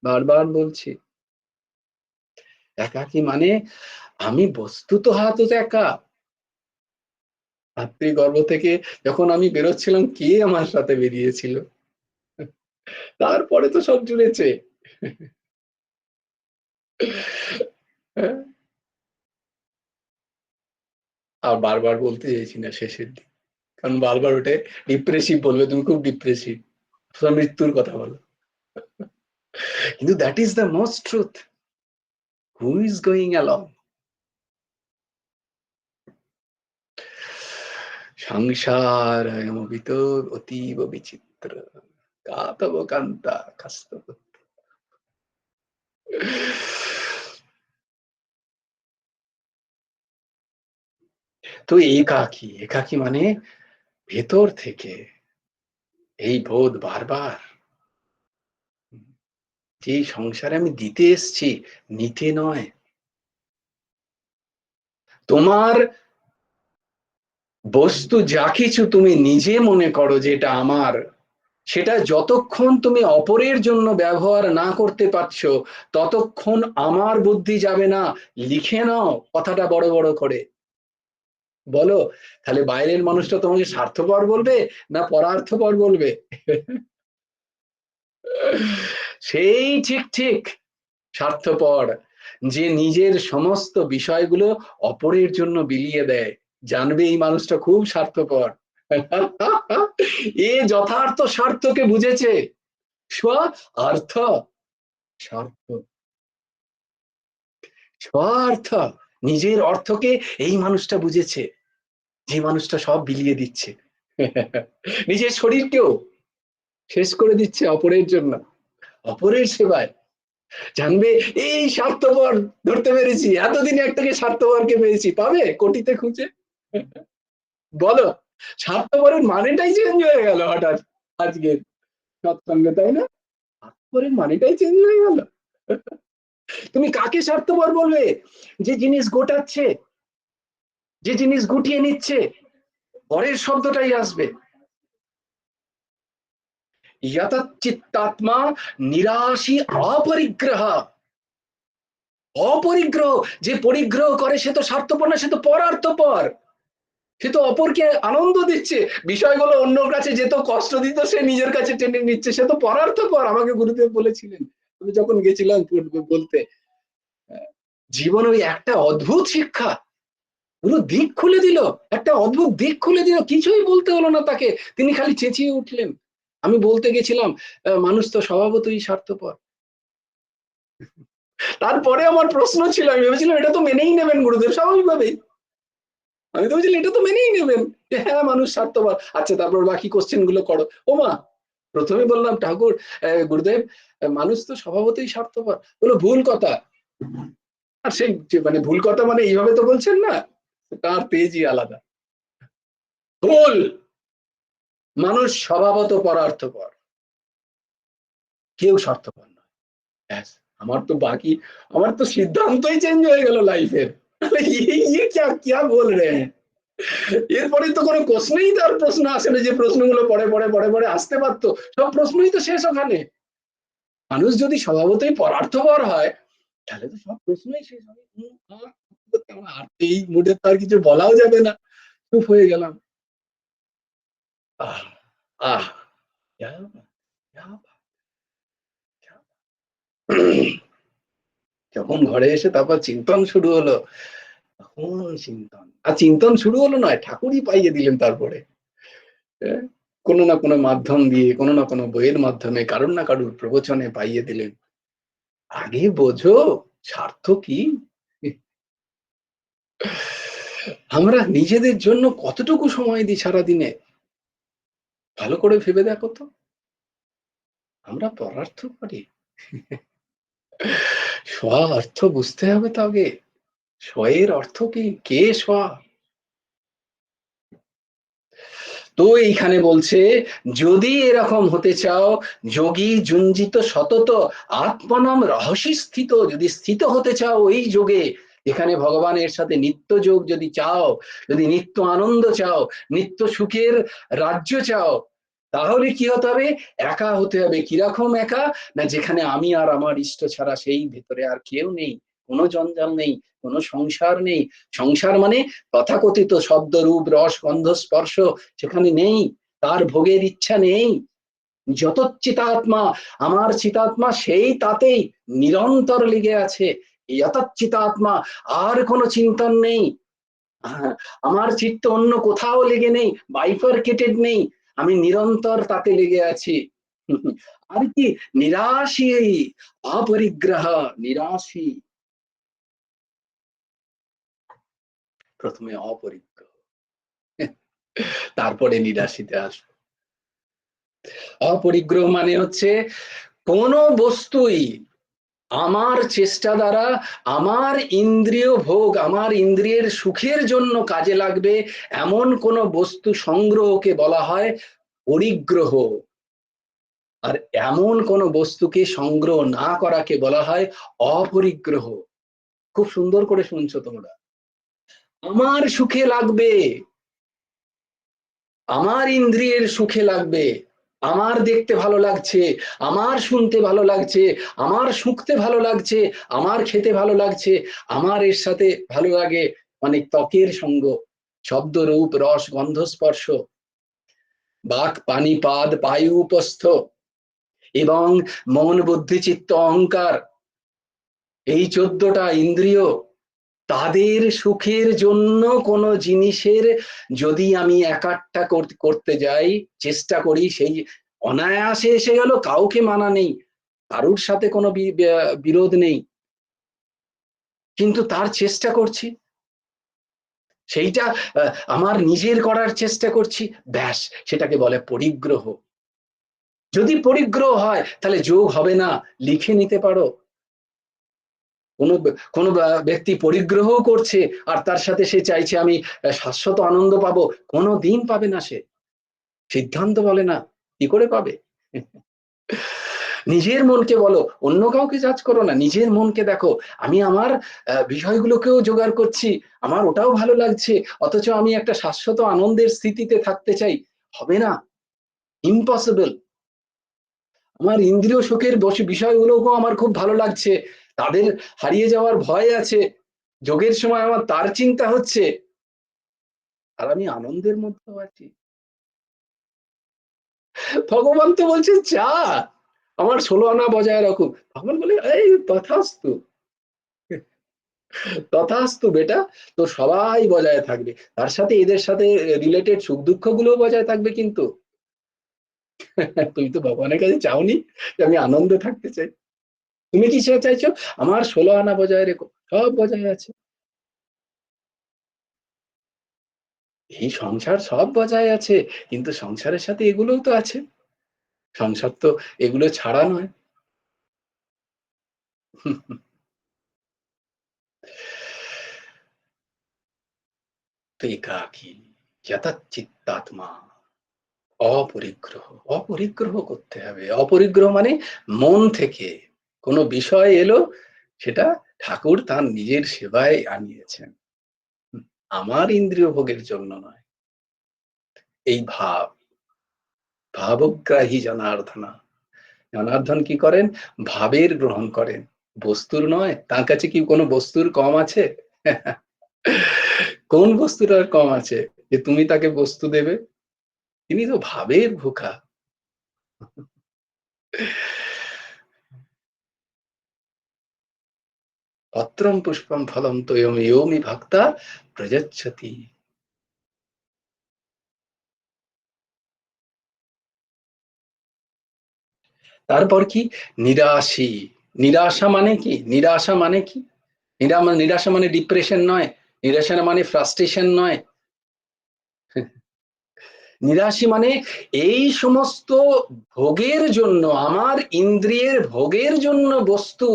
বারবার বলছি। একাকী মানে আমি বস্তুত হাত একা। মাতৃগর্ভ থেকে যখন আমি বেরোচ্ছিলাম, কে আমার সাথে বেরিয়েছিল, তারপরে তো সব জুড়েছে। আর বারবার বলতে চাইছি না শেষের দিক, কারণ বারবার ওটা ডিপ্রেসিভ বলবে, তুমি খুব ডিপ্রেসিভ, মৃত্যুর কথা বলো। কিন্তু that is the most truth. Who is going along? সংসার মোহিত অতীব বিচিত্র, কাতব কান্তা কাস্তব। তো একাকী, একাকী মানে ভেতর থেকে এই বোধ বারবার, যে সংসারে আমি দিতে এসছি, নিতে নয়। তোমার বস্তু যা কিছু তুমি নিজে মনে করো যে এটা আমার, সেটা যতক্ষণ তুমি অপরের জন্য ব্যবহার না করতে পারছো, ততক্ষণ আমার বুদ্ধি যাবে না। লিখে নাও কথাটা বড় বড় করে, বলো, তাহলে বাইরের মানুষটা তোমাকে স্বার্থপর বলবে না পরার্থপর বলবে? সেই ঠিক ঠিক স্বার্থপর, যে নিজের সমস্ত বিষয়গুলো অপরের জন্য বিলিয়ে দেয়, জানবে এই মানুষটা খুব স্বার্থপর। এ যথার্থ স্বার্থকে বুঝেছে, স্বার্থ, স্বার্থ, স্বার্থ, নিজের অর্থকে এই মানুষটা বুঝেছে, যে মানুষটা সব বিলিয়ে দিচ্ছে, নিজের শরীরকেও শেষ করে দিচ্ছে অপরের জন্য, অপরের সেবায়। জানবে এই স্বার্থপর ধরতে পেরেছি, এতদিনে একটাকে স্বার্থপরকে পেয়েছি, পাবে কোটিতে খুঁজে। বলো, স্বার্থপরের মানেটাই চেঞ্জ হয়ে গেল হঠাৎ আজকে সৎসঙ্গে, তাই না? স্বার্থপরের মানেটাই চেঞ্জ হয়ে গেল। তুমি কাকে স্বার্থপর বলবে? যে জিনিস গোটাচ্ছে, যে জিনিস গুটিয়ে নিচ্ছে, পরের শব্দটাই আসবে। চিত্তাত্মা নিরাশী অপরিগ্রহ, অপরিগ্রহ, যে পরিগ্রহ করে সে তো স্বার্থপর না, সে তো পরার্থপর, সে তো অপরকে আনন্দ দিচ্ছে, বিষয়গুলো অন্য কাছে যেত কষ্ট দিত সে নিজের কাছে টেনে নিচ্ছে, সে তো পরার্থপর। আমাকে গুরুদেব বলেছিলেন, আমি যখন গেছিলাম বলতে, জীবন ওই একটা অদ্ভুত শিক্ষা, পুরো দিক খুলে দিল, একটা অদ্ভুত দিক খুলে দিল, কিছুই বলতে হলো না তাকে, তিনি খালি চেঁচিয়ে উঠলেন। আমি বলতে গেছিলাম মানুষ তো স্বভাবতই স্বার্থপর। তারপরে আমার প্রশ্ন ছিল, আমি ভেবেছিলাম এটা তো মেনেই নেবেন গুরুদেব স্বাভাবিকভাবেই, আমি তো বলছিলাম এটা তো মেনেই নেবেন যে হ্যাঁ মানুষ স্বার্থপর। আচ্ছা তারপর বাকি কোশ্চেন গুলো করো। ও মা, প্রথমে বললাম ঠাকুর গুরুদেব মানুষ তো স্বভাবতই স্বার্থপর, বলো ভুল কথা। আর সেই মানে ভুল কথা মানে এইভাবে তো বলছেন না, তার তেজই আলাদা। ভুল। মানুষ স্বভাবত পরার্থপর, কেউ স্বার্থপর নয়। ব্যাস, আমার তো সিদ্ধান্তই চেঞ্জ হয়ে গেল লাইফের। ये क्या बोल रहे हैं? এরপরে তো কোনো প্রশ্নই, তার প্রশ্ন আসে না, যে প্রশ্নগুলো পরে পরে পরে পরে আসতে পারতো সব প্রশ্নই তো শেষ ওখানে। মানুষ যদি স্বভাবতই পরার্থপর হয় তাহলে তো সব প্রশ্নই শেষ হবে। আর এই মুডে তো আর কিছু বলাও যাবে না, চুপ হয়ে গেলাম। আহ আহ क्या बात, क्या बात, क्या बात। যখন ঘরে এসে তারপর চিন্তন শুরু হলো, তখন চিন্তন, আর চিন্তন শুরু হলো নয়, ঠাকুরই পাইয়ে দিলেন তারপরে। কোনো না কোনো মাধ্যম দিয়ে, কোনো না কোনো বইয়ের মাধ্যমে, কারুর না কারুর প্রবচনে পাইয়ে দিলেন। আগে বোঝো স্বার্থ কি। আমরা নিজেদের জন্য কতটুকু সময় দিই সারাদিনে, ভালো করে ভেবে দেখো তো। আমরা পরার্থ করি। স্ব অর্থ বুঝতে হবে তো আগে। স্বয়ের অর্থ কি, কে স্ব। তো এইখানে বলছে, যদি এরকম হতে চাও, যোগী যুঞ্জিত সতত আত্মনাম রহস্যে স্থিত, যদি স্থিত হতে চাও ওই যোগে, এখানে ভগবানের সাথে নিত্য যোগ যদি চাও, যদি নিত্য আনন্দ চাও, নিত্য সুখের রাজ্য চাও, তাহলে কি হতে হবে? একা হতে হবে। কিরকম একা? না, যেখানে আমি আর আমার ইষ্ট ছাড়া সেই ভেতরে আর কেউ নেই, কোনো জঞ্জাল নেই, কোনো সংসার নেই। সংসার মানে তথাকথিত শব্দ রূপ রস গন্ধ স্পর্শ সেখানে নেই, তার ভোগের ইচ্ছা নেই। যত চিতাত্মা, আমার চিতাত্মা সেই তাতেই নিরন্তর লেগে আছে। চিতাত্মা, আর কোনো চিন্তন নেই। আমার চিত্ত অন্য কোথাও লেগে নেই, বাইফারকেটেড নেই, আমি নিরন্তর তাতে লেগে আছি। আর কি, নিরাশী, অপরিগ্রহ, নিরাশী। প্রথমে অপরিগ্রহ, তারপরে নিরাশিতে আসবো। অপরিগ্রহ মানে হচ্ছে কোন বস্তুই আমার চেষ্টা দ্বারা, আমার ইন্দ্রিয় ভোগ, আমার ইন্দ্রিয়ের সুখের জন্য কাজে লাগবে এমন কোন বস্তু সংগ্রহকে বলা হয় পরিগ্রহ। আর এমন কোন বস্তুকে সংগ্রহ না করাকে বলা হয় অপরিগ্রহ। খুব সুন্দর করে শুনছো তোমরা। আমার সুখে লাগবে, আমার ইন্দ্রিয়ের সুখে লাগবে, আমার দেখতে ভালো লাগছে, আমার শুনতে ভালো লাগছে, আমার শুঁকতে ভালো লাগছে, আমার খেতে ভালো লাগছে, আমার এর সাথে ভালো লাগে, মানে ত্বকের সঙ্গ, শব্দ রূপ রস গন্ধ স্পর্শ, বাক পানি পাদ পায়ু উপস্থ, এবং মন বুদ্ধি চিত্ত অহংকার, এই 14টা ইন্দ্রিয়, তাদের সুখের জন্য কোন জিনিসের যদি আমি একাট্টা করতে যাই, চেষ্টা করি, সেই অনায়াসে এসে গেল, কাউকে মানা নেই, কারুর সাথে কোনো বিরোধ নেই, কিন্তু তার চেষ্টা করছি, সেইটা আমার নিজের করার চেষ্টা করছি, ব্যাস, সেটাকে বলে পরিগ্রহ। যদি পরিগ্রহ হয় তাহলে যোগ হবে না, লিখে নিতে পারো। কোনো কোনো ব্যক্তি পরিগ্রহ করছে আর তার সাথে সে চাইছে আমি শাশ্বত আনন্দ পাবো, কোনো দিন পাবে না সে। সিদ্ধান্ত বলে না, কি করে পাবে? নিজের মনকে বলো, অন্য কাউকে জাজ করো না, নিজের মনকে দেখো, আমি আমার বিষয়গুলোকেও জোগাড় করছি, আমার ওটাও ভালো লাগছে, অথচ আমি একটা শাশ্বত আনন্দের স্থিতিতে থাকতে চাই, হবে না, ইম্পসিবল। আমার ইন্দ্রিয় সুখের বিষয়গুলোকেও আমার খুব ভালো লাগছে, তাদের হারিয়ে যাওয়ার ভয় আছে, যোগের সময় আমার তার চিন্তা হচ্ছে, আর আমি আনন্দের মধ্যে আছি। ভগবান তো বলছে যা, আমার 16 আনা বজায় রাখুক। ভগবান বলে এই তথাস্তু, তথাস্তু বেটা, তো সবাই বজায় থাকবে, তার সাথে এদের সাথে রিলেটেড সুখ দুঃখ গুলো বজায় থাকবে, কিন্তু তুমি তো ভগবানের কাছে চাওনি যে আমি আনন্দে থাকতে চাই, তুমি কি চাইছো? আমার 16 আনা বজায় রেখো, সব বজায় আছে, এই সংসার সব বজায় আছে, কিন্তু সংসারের সাথে এগুলোও তো আছে, সংসার তো এগুলো ছাড়া নয়। তো একাকী, যতচিত্তাত্মা, অপরিগ্রহ। অপরিগ্রহ করতে হবে। অপরিগ্রহ মানে মন থেকে কোনো বিষয় এলো, সেটা ঠাকুর তার নিজের সেবায় আনিয়েছেন, আমার ইন্দ্রিয় ভোগের জন্য নয়। এই ভাবগ্রাহী জনার্দনা, জনার্দন কি করেন? ভাবের গ্রহণ করেন, বস্তুর নয়। তার কাছে কি কোনো বস্তুর কম আছে? কোন বস্তুটার কম আছে যে তুমি তাকে বস্তু দেবে? তিনি তো ভাবের ভুখা। পত্রম পুষ্পম ফলম তোয়ম ইয়োমি ভক্তা প্রযচ্ছতি। তারপর কি? নিরাশী। নিরাশা মানে কি? নিরাশা মানে কি? নিরাশা মানে ডিপ্রেশন নয়, নিরাশা মানে ফ্রাস্ট্রেশন নয়। নিরাশী মানে এই সমস্ত ভোগের জন্য, আমার ইন্দ্রিয়ের ভোগের জন্য বস্তু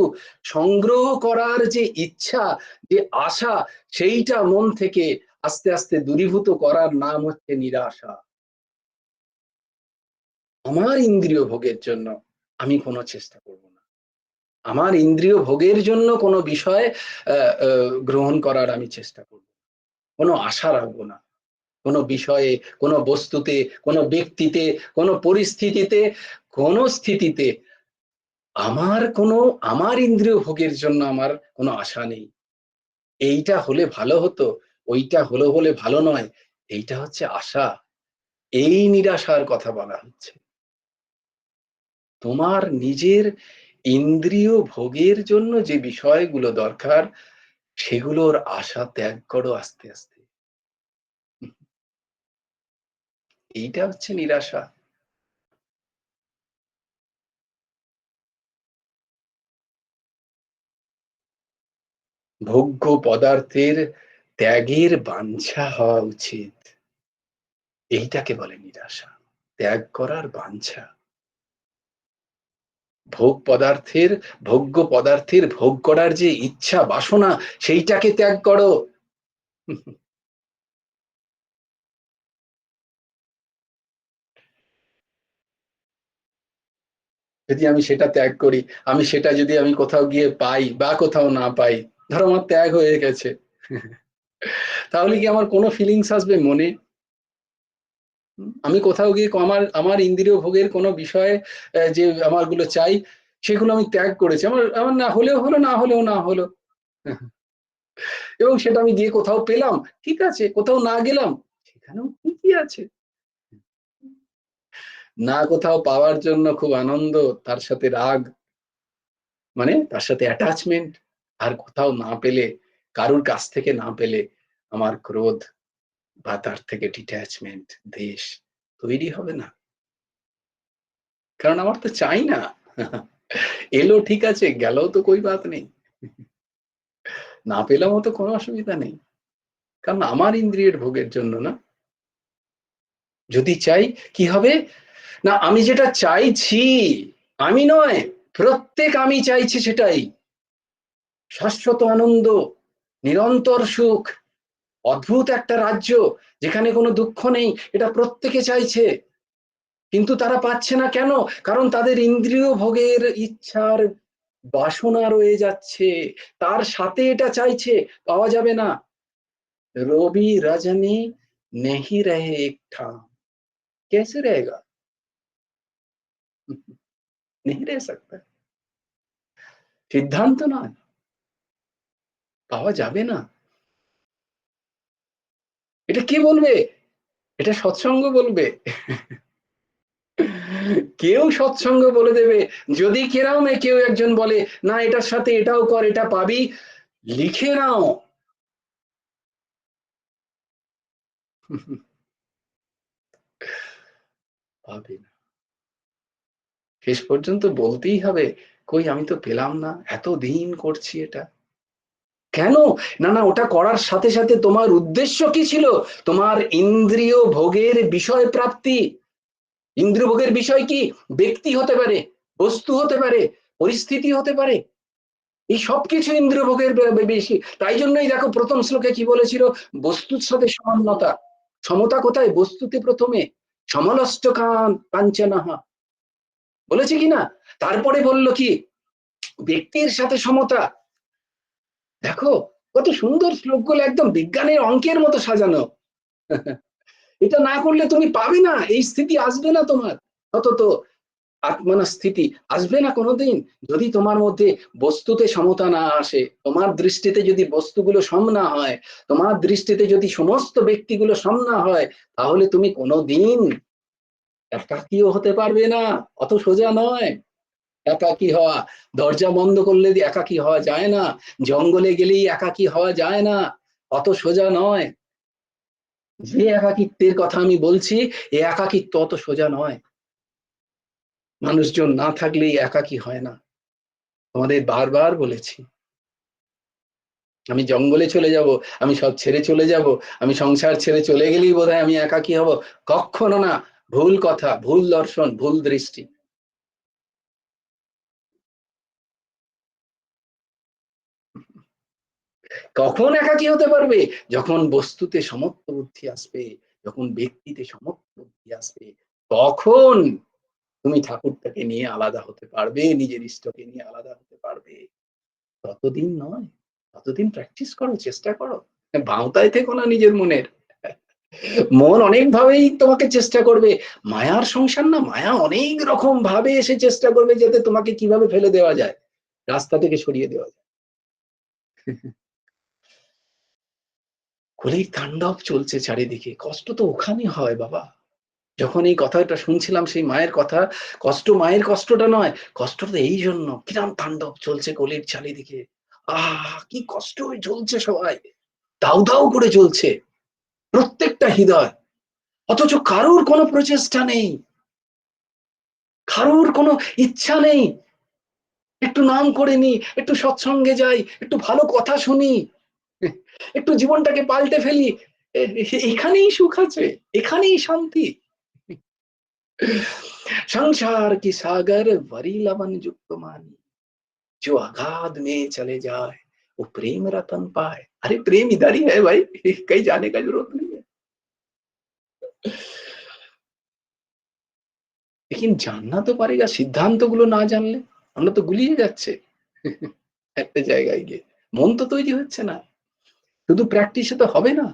সংগ্রহ করার যে ইচ্ছা, যে আশা, সেইটা মন থেকে আস্তে আস্তে দূরীভূত করার নাম হচ্ছে নিরাশা। আমার ইন্দ্রিয় ভোগের জন্য আমি কোনো চেষ্টা করব না, আমার ইন্দ্রিয় ভোগের জন্য কোনো বিষয় গ্রহণ করার আমি চেষ্টা করব, কোনো আশা রাখবো না, কোনো বিষয়ে, কোনো বস্তুতে, কোনো ব্যক্তিতে, কোনো পরিস্থিতিতে, কোনো স্থিতিতে আমার ইন্দ্রিয় ভোগের জন্য আমার কোনো আশা নেই। এইটা হলে ভালো হতো, ওইটা হলে ভালো নয়, এইটা হচ্ছে আশা। এই নিরাশার কথা বলা হচ্ছে। তোমার নিজের ইন্দ্রিয় ভোগের জন্য যে বিষয়গুলো দরকার, সেগুলোর আশা ত্যাগ করো আস্তে আস্তে। এইটা হচ্ছে নিরাশা। ভোগ্য পদার্থের ত্যাগের বাঞ্ছা হওয়া উচিত, এইটাকে বলে নিরাশা। ত্যাগ করার বাঞ্ছা। ভোগ্য পদার্থের ভোগ করার যে ইচ্ছা, বাসনা, সেইটাকে ত্যাগ করো। যদি আমি সেটা ত্যাগ করি, আমি সেটা যদি আমি কোথাও গিয়ে পাই বা কোথাও না পাই, ধরো আমার ত্যাগ হয়ে গেছে, তাহলে কি আমার কোনো ফিলিংস আসবে মনে? আমি কোথাও গিয়ে আমার আমার ইন্দ্রিয় ভোগের কোনো বিষয়ে যে আমার গুলো চাই, সেগুলো আমি ত্যাগ করেছি, আমার আমার না হলেও হলো, না হলেও না হলো, এবং সেটা আমি গিয়ে কোথাও পেলাম, ঠিক আছে, কোথাও না গেলাম, সেখানেও ঠিকই আছে। না কোথাও পাওয়ার জন্য খুব আনন্দ, তার সাথে রাগ, মানে তার সাথে অ্যাটাচমেন্ট, আর কোথাও না পেলে, কারুর কাছ থেকে না পেলে আমার ক্রোধ বা তার থেকে ডিট্যাচমেন্ট, দেশ তৈরি হবে না? কারণ আমার তো চাই না। এলো ঠিক আছে, গেলেও তো কই বাত নেই, না পেলামও তো কোনো অসুবিধা নেই, কারণ আমার ইন্দ্রিয়ের ভোগের জন্য না। যদি চাই কি হবে না, আমি যেটা চাইছি, আমি নয়, প্রত্যেক আমি চাইছি সেটাই, শাশ্বত আনন্দ, নিরন্তর সুখ, অদ্ভুত একটা রাজ্য যেখানে কোনো দুঃখ নেই, এটা প্রত্যেকে চাইছে। কিন্তু তারা পাচ্ছে না কেন? কারণ তাদের ইন্দ্রিয় ভোগের ইচ্ছার বাসনা রয়ে যাচ্ছে, তার সাথে এটা চাইছে, পাওয়া যাবে না। রবি রজনী नहीं रहे एक ठाम, कैसे रहेगा? नहीं रह सकता। সিদ্ধান্ত নয়, পাওয়া যাবে না। এটা কে বলবে? এটা সৎসঙ্গ বলবে। কেউ সৎসঙ্গ বলে দেবে। যদি কেরামে কেউ একজন বলে না এটার সাথে এটাও কর, এটা পাবি, লিখে নাও। পাবে না। শেষ পর্যন্ত বলতেই হবে, কই আমি তো পেলাম না, এতদিন করছি এটা কেন? না না, ওটা করার সাথে সাথে তোমার উদ্দেশ্য কি ছিল? তোমার ইন্দ্রিয় ভোগের বিষয় প্রাপ্তি। ইন্দ্রিয় ভোগের বিষয় কি? ব্যক্তি হতে পারে, বস্তু হতে পারে, পরিস্থিতি হতে পারে, এই সবকিছু ইন্দ্রিয় ভোগের বেশি। তাই জন্যই দেখো প্রথম শ্লোকে কি বলেছিল? বস্তুর সাথে সামান্যতা। সমতা কোথায়? বস্তুতে প্রথমে। সমলষ্ট কাঞ্চনঃ বলেছে কিনা? তারপরে বলল কি? ব্যক্তির সাথে সমতা। দেখো কত সুন্দর শ্লোকগুলো, একদম বিজ্ঞানের অঙ্কের মতো সাজানো। এটা না করলে তুমি পাবে না, এই স্থিতি আসবে না তোমার। অন্তত আত্মনা স্থিতি আসবে না কোনোদিন, যদি তোমার মধ্যে বস্তুতে সমতা না আসে। তোমার দৃষ্টিতে যদি বস্তুগুলো সম না হয়, তোমার দৃষ্টিতে যদি সমস্ত ব্যক্তিগুলো সম না হয়, তাহলে তুমি কোনোদিন একাকীও হতে পারবে না। অত সোজা নয় একাকী হওয়া। দরজা বন্ধ করলে একাকী হওয়া যায় না, জঙ্গলে গেলেই একাকী হওয়া যায় না, অত সোজা নয়। যে একাকিত্বের কথা আমি বলছি, এ একাকিত্ব অত সোজা নয়। মানুষজন না থাকলেই একাকী হয় না। তোমাদের বারবার বলেছি, আমি জঙ্গলে চলে যাব, আমি সব ছেড়ে চলে যাব, আমি সংসার ছেড়ে চলে গেলেই বোধহয় আমি একাকী হব। কখনো না, ভুল কথা, ভুল দর্শন, ভুল দৃষ্টি। কখন একাকী হতে পারবে? যখন বস্তুতে সমত্ব বুদ্ধি আসবে, যখন ব্যক্তিতে সমত্ব বুদ্ধি আসবে, তখন তুমি ঠাকুরটাকে নিয়ে আলাদা হতে পারবে, নিজের ইষ্টকে নিয়ে আলাদা হতে পারবে। ততদিন নয়, ততদিন প্র্যাকটিস করো, চেষ্টা করো। ভাঁওতায় থেকো না নিজের মনের। মন অনেক ভাবেই তোমাকে চেষ্টা করবে। মায়ার সংসার না, মায়া অনেক রকম ভাবে এসে চেষ্টা করবে যাতে তোমাকে কিভাবে ফেলে দেওয়া যায়, রাস্তা থেকে সরিয়ে দেওয়া যায়। কলির তাণ্ডব চলছে চারিদিকে, কষ্ট তো ওখানে হয় বাবা। যখন এই কথাটা শুনছিলাম, সেই মায়ের কথা, কষ্ট মায়ের কষ্টটা নয়, কষ্টটা এই জন্য, কিরাম তাণ্ডব চলছে কলির চারিদিকে। কি কষ্ট চলছে, সবাই দাউ দাউ করে চলছে প্রত্যেকটা হৃদয়, অথচ কারুর কোনো প্রচেষ্টা নেই, কারুর কোনো ইচ্ছা নেই। একটু নাম করে নি, একটু সৎসঙ্গে যাই, একটু ভালো কথা শুনি, একটু জীবনটাকে পাল্টে ফেলি, এখানেই সুখ আছে, এখানেই শান্তি। संसार की सागर वरी लवन युक्त मानी, जो अगाध में चले जाए वो प्रेम रतन पाए। अरे प्रेम इधर ही है भाई, कहीं जाने का जरूरत नहीं है। लेकिन जानना तो पड़ेगा, সিদ্ধান্তগুলো না জানলে আমরা তো গুলিয়ে যাচ্ছে একটা জায়গায় গিয়ে। মন তো তৈরি হচ্ছে না, শুধু প্র্যাকটিসে তো হবে না।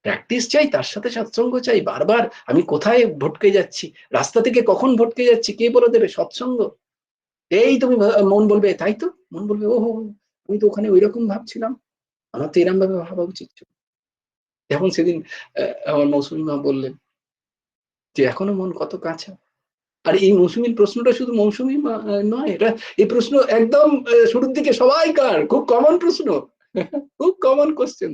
প্র্যাকটিস চাই, তার সাথে সৎসঙ্গ চাই। বারবার আমি কোথায় ভটকে যাচ্ছি, রাস্তা থেকে কখন ভটকে যাচ্ছি কে বলে দেবে? সৎসঙ্গ। এই তুমি মন বলবে, তাই তো মন বলবে, ওহো আমি তো ওখানে ওইরকম ভাবছিলাম, আমার তো এরকম ভাবে ভাবা উচিত ছিল। যেমন সেদিন আমার মৌসুমী মা বললেন যে এখনো মন কত কাঁচা। আর এই মৌসুমীর প্রশ্নটা শুধু মৌসুমী নয়, এটা এই প্রশ্ন একদম শুরুর দিকে সবাইকার, খুব কমন প্রশ্ন, খুব কমন কোশ্চেন।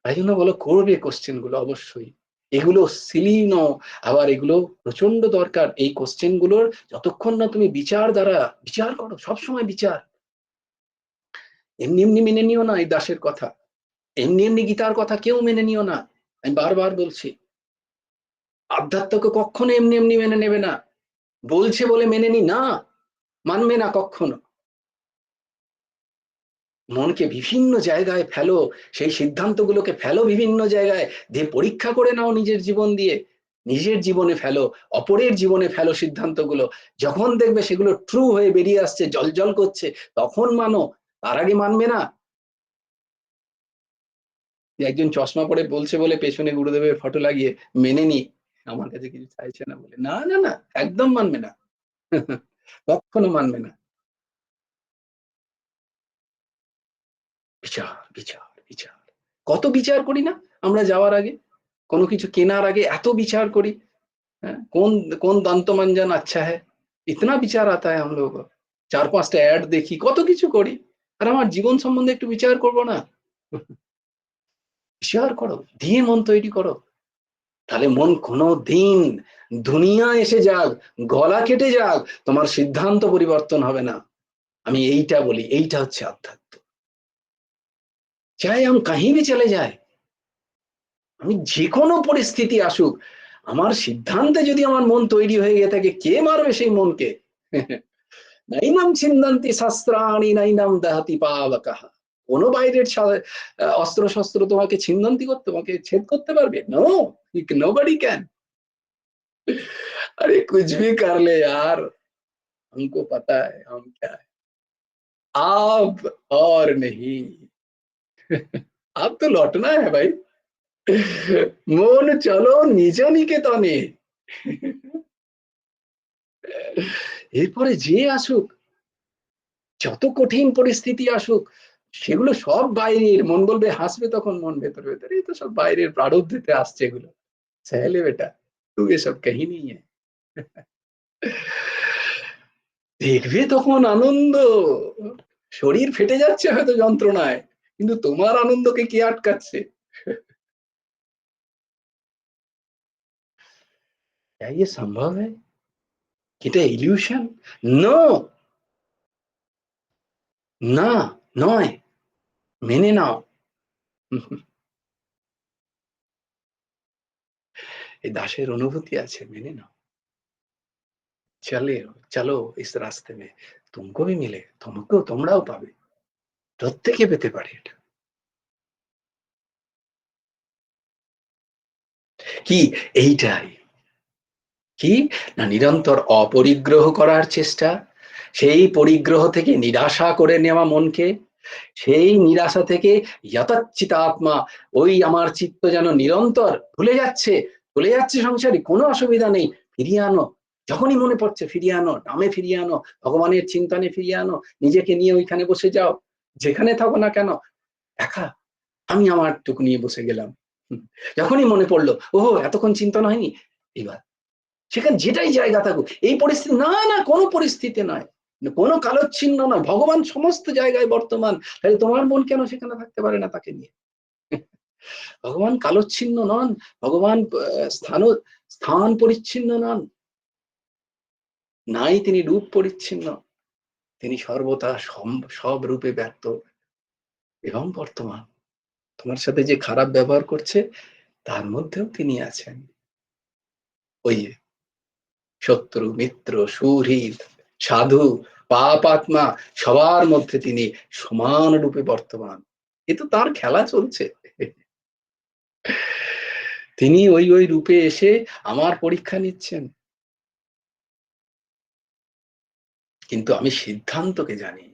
তাই জন্য বলো করবে কোশ্চেন গুলো অবশ্যই। এগুলো সিলি নয়, আবার এগুলো প্রচন্ড দরকার। এই কোশ্চেন গুলোর যতক্ষণ না তুমি বিচার দ্বারা বিচার করো, সবসময় বিচার। এমনি এমনি মেনে নিও না এই দাসের কথা, এমনি এমনি গীতার কথা কেউ মেনে নিও না। আমি বারবার বলছি, আধ্যাত্মকে কখনো এমনি এমনি মেনে নেবে না। বলছে বলে মেনে নি না, মানবে না কখনো। মনকে বিভিন্ন জায়গায় ফেলো, সেই সিদ্ধান্তগুলোকে ফেলো বিভিন্ন জায়গায়, দিয়ে পরীক্ষা করে নাও নিজের জীবন দিয়ে। নিজের জীবনে ফেলো, অপরের জীবনে ফেলো সিদ্ধান্তগুলো। যখন দেখবে সেগুলো ট্রু হয়ে বেরিয়ে আসছে, জলজল করছে, তখন মানো, তার আগে মানবে না। একজন চশমা পরে বলছে বলে পেছনে গুরুদেবের ফটো লাগিয়ে মেনে নি, আমার কাছে কিছু চাইছে না বলে, না না না, একদম মানবে না, কখনো মানবে না। বিচার বিচার বিচার, কত বিচার করি না আমরা যাওয়ার আগে, কোনো কিছু কেনার আগে এত বিচার করি। কোন কোন দন্তমাঞ্জন আচ্ছা হ্যাঁ, ইতনা বিচার আতা হ্যায় हम लोग। 4-5টা অ্যাড দেখি, কত কিছু করি। আর আমার জীবন সম্বন্ধে একটু বিচার করবো না? বিচার করো, দিয়ে মন তৈরি করো। তাহলে মন কোনো দিন দুনিয়া এসে যাক, গলা কেটে যাক, তোমার সিদ্ধান্ত পরিবর্তন হবে না। আমি এইটা বলি, এইটা হচ্ছে আধ্যাত্ম। চাই আমি কাহি ভি চলে যায়, আমি যে কোনো পরিস্থিতি আসুক, আমার সিদ্ধান্তে যদি আমার মন তৈরি হয়ে গিয়ে থাকে, কে মারবে সেই মনকে? নাইনাম ছিন্দন্তি শাস্ত্রাণি নাইনাম দহতি পাবকঃ। কোনো বাইরের অস্ত্র শস্ত্র তোমাকে ছিন্নন্তি করতে, তোমাকে ছেদ করতে পারবে? No, nobody can. अरे कुछ भी कर ले यार, हमको पता है हम क्या है, आप और नहीं। आप तो लौटना है भाई, মন চলো নিজ নিকেতনে। এরপরে যে আসুক, যত কঠিন পরিস্থিতি আসুক, সেগুলো সব বাইরের। মন বলবে, হাসবে তখন মন ভেতরে ভেতরে, এই তো সব বাইরের প্রারব্ধতে আসছে এগুলো, সহলে বেটা তু এসব কহি নেই হ্যায়। দেখবে তখন আনন্দ, শরীর ফেটে যাচ্ছে হয়তো যন্ত্রণায়, কিন্তু তোমার আনন্দকে কে আটকাচ্ছে? क्या ये संभव है? এটা ইলিউশন? নো, না, নয়, মেনে নাও। এই দাসের অনুভূতি আছে, মেনে নাও। চলে, চলো ইস রাস্তে মে, তুমকো ভি মিলে, তোমরাও পাবে, প্রত্যেকে পেতে পারে এটা। কি এইটাই কি না, নিরন্তর অপরিগ্রহ করার চেষ্টা, সেই পরিগ্রহ থেকে নিরাশা করে নেওয়া মনকে, সেই নিরাশা থেকে যতচ্চিত আত্মা, ওই আমার চিত্ত যেন নিরন্তর ভুলে যাচ্ছে, চলে যাচ্ছে সংসারে, কোনো অসুবিধা নেই, ফিরিয়ে আনো, যখনই মনে পড়ছে ফিরিয়ে আনো, নামে ফিরিয়ে আনো, ভগবানের চিন্তনে ফিরিয়ে আনো, নিজেকে নিয়ে ওইখানে বসে যাও, যেখানে থাকো না কেন, একা আমি আমার টুকু নিয়ে বসে গেলাম। যখনই মনে পড়লো, ওহো এতক্ষণ চিন্তন হয়নি, এবার সেখানে যেটাই জায়গা থাকুক, এই পরিস্থিতি না, না কোনো পরিস্থিতি নয়, কোনো কালোচ্ছিন্ন নয়, ভগবান সমস্ত জায়গায় বর্তমান, তাহলে তোমার মন কেন সেখানে থাকতে পারে না তাকে নিয়ে? ভগবান কালোচ্ছিন্ন নন, ভগবান স্থান পরিচ্ছিন্ন নন, নাই তিনি রূপ পরিচ্ছিন্ন, তিনি সর্বদা সব রূপে ব্যক্ত এবং বর্তমান। তোমার সাথে যে খারাপ ব্যবহার করছে তার মধ্যেও তিনি আছেন, ওই শত্রু মিত্র সুহৃদ সাধু পাপ আত্মা সবার মধ্যে তিনি সমান রূপে বর্তমান। এ তো তার খেলা চলছে, তিনি ওই রূপে এসে আমার পরীক্ষা নিচ্ছেন। কিন্তু আমি সিদ্ধান্তকে জানি,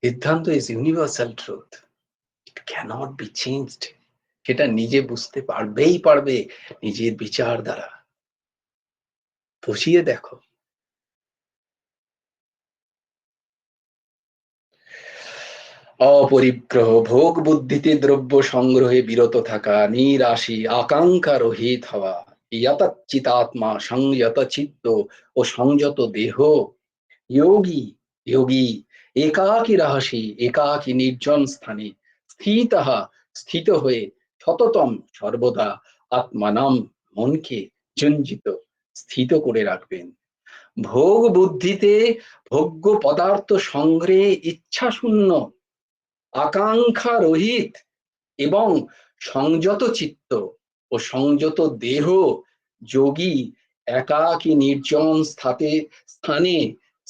সিদ্ধান্ত is universal truth, it cannot be changed. সেটা নিজে বুঝতে পারবে নিজের বিচার দ্বারা। বসিয়ে দেখো, অপরিগ্রহ ভোগ বুদ্ধিতে দ্রব্য সংগ্রহে বিরত থাকা, নিরাশী আকাঙ্ক্ষা রহিত হওয়া, যতচিতাত্মা সংযত চিত্ত ও সংযত দেহ, যোগী যোগী একাকী রহসী একাকী নির্জন স্থানে স্থিত হয়ে সততম সর্বদা আত্মানাম মনকে জঞ্জিত স্থিত করে রাখবেন। ভোগ বুদ্ধিতে ভোগ্য পদার্থ সংগ্রহে ইচ্ছা শূন্য, আকাঙ্ক্ষা রহিত এবং সংযত চিত্ত ও সংযত দেহ যোগী একাকী নির্জন স্থানে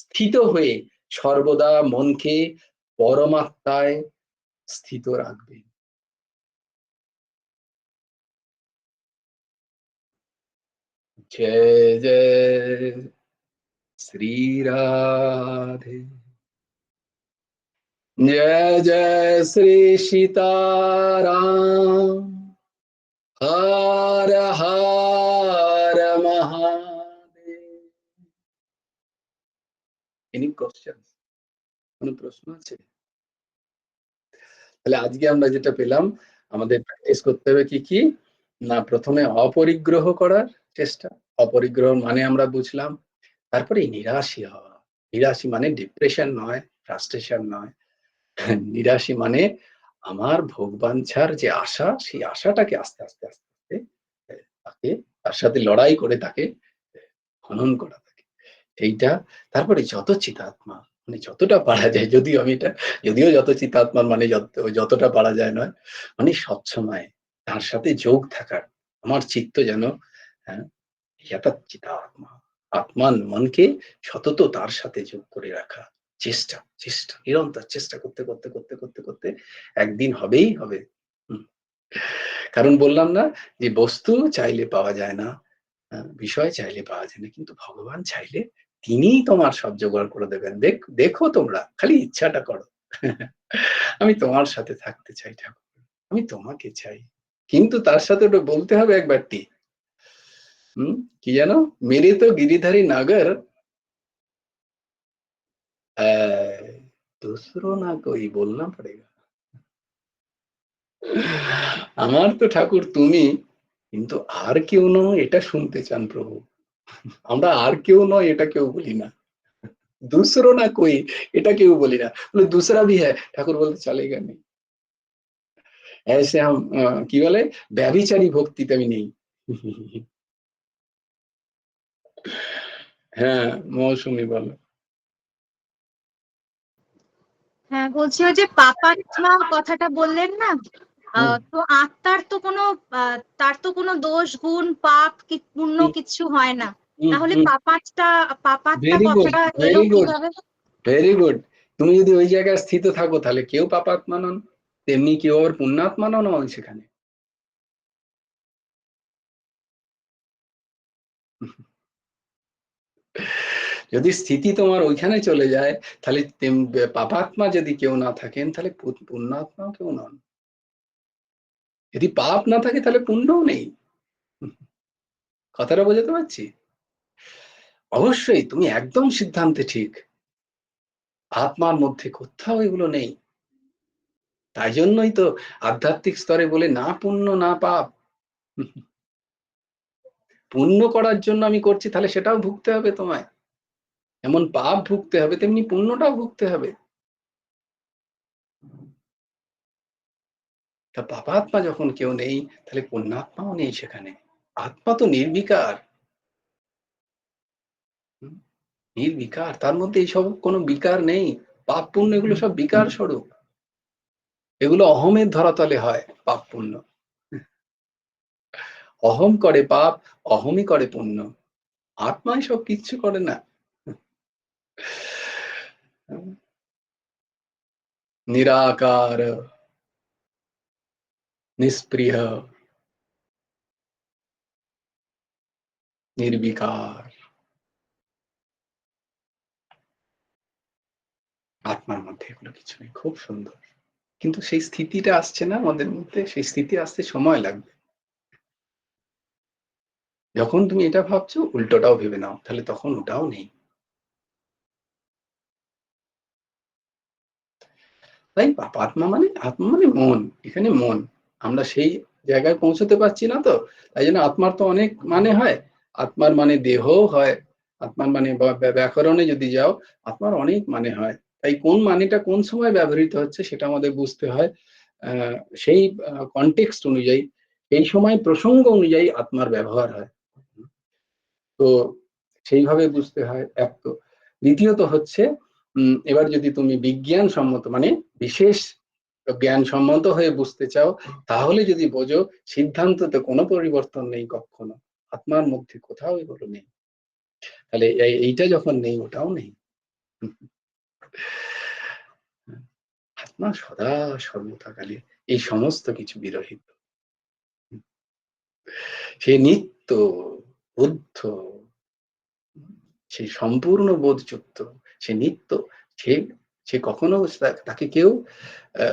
স্থিত হয়ে সর্বদা মনকে পরমাত্মায় স্থিত রাখবে। জয় জয় শ্রী রাধে, जय जय श्री सीताराम, हर हर महादेव। Any questions? কোনো প্রশ্ন আছে? তাহলে আজকে আমরা যেটা পেলাম, আমাদের প্র্যাকটিস করতে হবে কি কি না, প্রথমে অপরিগ্রহ করার চেষ্টা, অপরিগ্রহ মানে আমরা বুঝলাম, তারপরে নিরাশী হওয়া। নিরাশী মানে ডিপ্রেশন নয়, ফ্রাস্ট্রেশন নয়, নিরাশী মানে আমার ভোগবাঞ্ছার যে আশা, সেই আশাটাকে আস্তে আস্তে আস্তে আস্তে তাকে তার সাথে লড়াই করে তাকে খনন করা থাকে এইটা। তারপরে যত চিতাত্মা মানে যতটা পারা যায়, যদিও যত চিতাত্মার মানে যতটা পারা যায় নয়, মানে সবসময় তার সাথে যোগ থাকার, আমার চিত্ত যেন চিতাত্মা আত্মান মনকে সতত তার সাথে যোগ করে রাখা। চেষ্টা চেষ্টা নিরন্তর চেষ্টা করতে করতে করতে করতে করতে একদিন হবেই হবে। হুম। কারণ বললাম না যে বস্তু চাইলে পাওয়া যায় না, বিষয় চাইলে পাওয়া যায় না, কিন্তু ভগবান চাইলে তিনিই তোমার সব জোগাড় করে দেবেন। দেখো তোমরা খালি ইচ্ছাটা করো। আমি তোমার সাথে থাকতে চাই ঠাকুর, আমি তোমাকে চাই, কিন্তু তার সাথে ওটা বলতে হবে একবারটি। কি জানো, মেরে তো গিরিধারী নাগর दूसरों ना कोई बोलना पड़ेगा। আমার তো ঠাকুর তুমি, কিন্তু আর কেউ নয় এটা শুনতে চান প্রভু। আমরা আর কেউ নয় এটা কেউ বলি না, दूसरों ना कोई এটা কেউ বলি না, বলে दूसरा भी है, ঠাকুর বলতে চলেगा नहीं। ऐसे हम কি বলে ব্যভিচারী ভক্তিতে আমি নেই। হ্যাঁ মৌসুমী বলো। হ্যাঁ, বলছি ওই যে পাপাত্মা কথাটা বললেন না, তো আত্মার তো কোনো তার তো কোনো দোষ গুণ পাপ পুণ্য কিছু হয় না, তাহলে পাপাত্মা ভেরি গুড, কথাটা এলো ভেরি গুড, কিভাবে? Very good. তুমি যদি ওই জায়গায় স্থিত থাকো তাহলে কেউ পাপাত্মা নন, তেমনি কেউ আবার পুণ্যাত্মা নন সেখানে। যদি স্থিতি তোমার ওইখানে চলে যায় তাহলে পাপাত্মা যদি কেউ না থাকেন তাহলে পুণ্যাত্মাও কেউ নন। যদি পাপ না থাকে তাহলে পুণ্যও নেই। কথাটা বোঝাতে পারছি? অবশ্যই তুমি একদম সিদ্ধান্তে ঠিক, আত্মার মধ্যে কোথাও এগুলো নেই। তাই জন্যই তো আধ্যাত্মিক স্তরে বলে না পুণ্য না পাপ। পুণ্য করার জন্য আমি করছি তাহলে সেটাও ভুগতে হবে তোমায়, এমন পাপ ভুগতে হবে তেমনি পুণ্যটাও ভুগতে হবে। তা পাপাত্মা যখন কেউ নেই তাহলে পুণ্যাত্মাও নেই সেখানে। আত্মা তো নির্বিকার, নির্বিকার, তার মধ্যে এইসব কোনো বিকার নেই। পাপ পুণ্য এগুলো সব বিকার স্বরূপ, এগুলো অহমের ধরাতলে হয় পাপ পুণ্য। অহম করে পাপ, অহমই করে পুণ্য, আত্মাই সব কিচ্ছু করে না। নিরাকার নিষ্প্রিয় নির্বিকার, আত্মার মধ্যে এগুলো কিছু নেই। খুব সুন্দর, কিন্তু সেই স্থিতিটা আসছে না আমাদের মধ্যে, সেই স্থিতি আসতে সময় লাগবে। যখন তুমি এটা ভাবছো উল্টোটাও ভেবে নাও, তাহলে তখন ওটাও নেই। তাই আত্মা মানে মন, এখানে মন। আমরা সেই জায়গায় পৌঁছতে পারছি না, তো তাই জন্য আত্মার তো অনেক মানে হয়। আত্মার মানে দেহ হয়, আত্মার মানে ব্যাকরণে যদি যাও আত্মার অনেক মানে হয়। তাই কোন মানেটা কোন সময় ব্যবহৃত হচ্ছে সেটা আমাদের বুঝতে হয়। সেই কনটেক্সট অনুযায়ী, এই সময় প্রসঙ্গ অনুযায়ী আত্মার ব্যবহার হয়, তো সেইভাবে বুঝতে হয়। এক তো, দ্বিতীয়ত হচ্ছে এবার যদি তুমি বিজ্ঞান সম্মত মানে বিশেষ জ্ঞান সম্মত হয়ে বুঝতে চাও, তাহলে যদি বোঝো সিদ্ধান্ততে কোনো পরিবর্তন নেই কখনো, আত্মার মধ্যে কোথাও এগুলো নেই, তাহলে এইটা যখন নেই ওটাও নেই। আত্মা সদা সর্বদাকালে এই সমস্ত কিছু বিরহিত, সে নিত্য বুদ্ধ, সে সম্পূর্ণ বোধযুক্ত, সে নিত্য, সে সে কখনো তাকে কেউ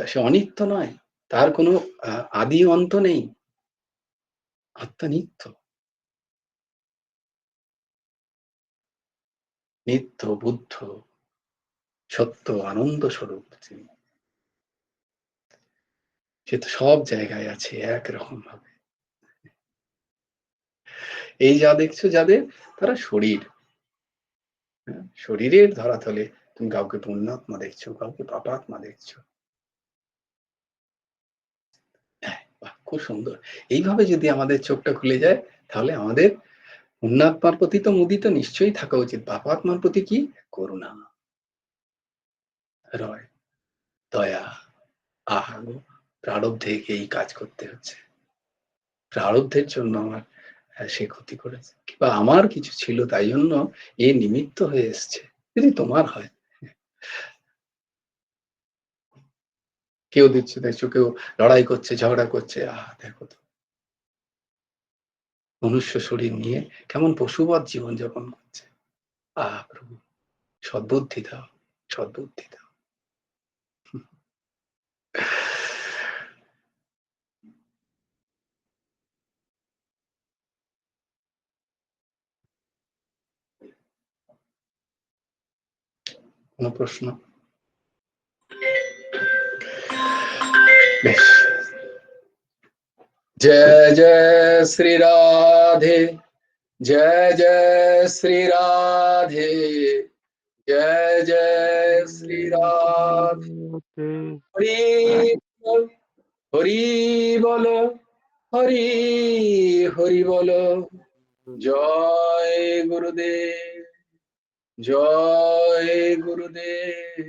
সে অনিত্য নয়, তার কোনো আদি অন্ত নেই, আত্মা নিত্য, নিত্য বুদ্ধ, সত্য আনন্দ স্বরূপ তিনি। সে তো সব জায়গায় আছে একরকম ভাবে। এই যা দেখছো যাদের, তারা শরীর, শরীরের ধরাতলে তুমি কাউকে পুণ্যাত্মা দেখছো, কাউকে পাপাত্মা দেখছো। খুব সুন্দর, এইভাবে যদি আমাদের চোখটা খুলে যায় তাহলে আমাদের পুণ্যাত্মার প্রতি তো মুদিত নিশ্চয়ই থাকা উচিত, পাপাত্মার প্রতি কি করুণা, রয়, দয়া। আহা গো, প্রারব্ধে এই কাজ করতে হচ্ছে, প্রারব্ধের জন্য আমার সে ক্ষতি করেছে, কিংবা আমার কিছু ছিল তাই জন্য এ নিমিত্ত হয়ে এসছে। যদি তোমার হয় কেউ দিচ্ছে দেখছো, কেউ লড়াই করছে, ঝগড়া করছে, দেখো তো মনুষ্য শরীর নিয়ে কেমন পশুবৎ জীবন যাপন করছে। প্রভু সদ্বুদ্ধি দাও, সদ্বুদ্ধি দাও। কোনো প্রশ্ন? বেশ, জয় জয় শ্রী রাধে, জয় জয় শ্রী রাধে, জয় জয় শ্রী রাধে। হরি বল, হরি বল, হরি হরি বল। জয় গুরুদেব, জয় গুরুদেব,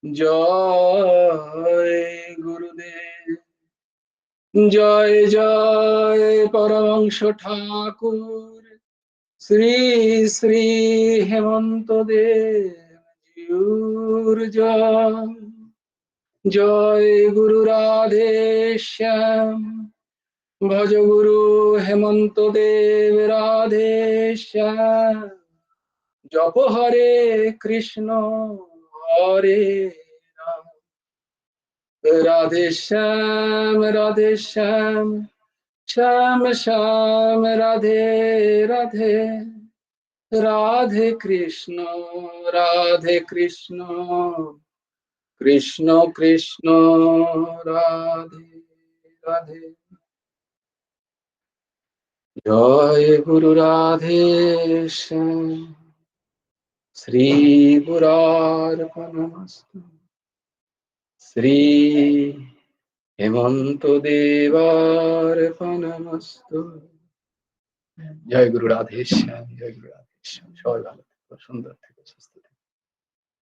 জয় গুরুদেব। জয় জয় পরমংশ ঠাকুর শ্রী শ্রী হেমন্ত দেব জয়। জয় গুরু রাধে শ্যাম, ভজ গুরু হেমন্ত দেব রাধে শ্যাম। জপ হরে কৃষ্ণ হরে রাম, রাধে শ্যাম রাধে শ্যাম, শ্যাম শ্যাম রাধে রাধে, রাধে কৃষ্ণ রাধে কৃষ্ণ, কৃষ্ণ কৃষ্ণ রাধে রাধে। জয় গুরু রাধে শ্যাম, শ্রী গুরার্পণমস্তু, শ্রী হেমন্ত দেবার্পণমস্তু। জয় গুরু রাধে শ্যাম, জয় গুরু রাধে শ্যাম। সবাই ভালো থেকো, সুন্দর থেকো, সুস্থ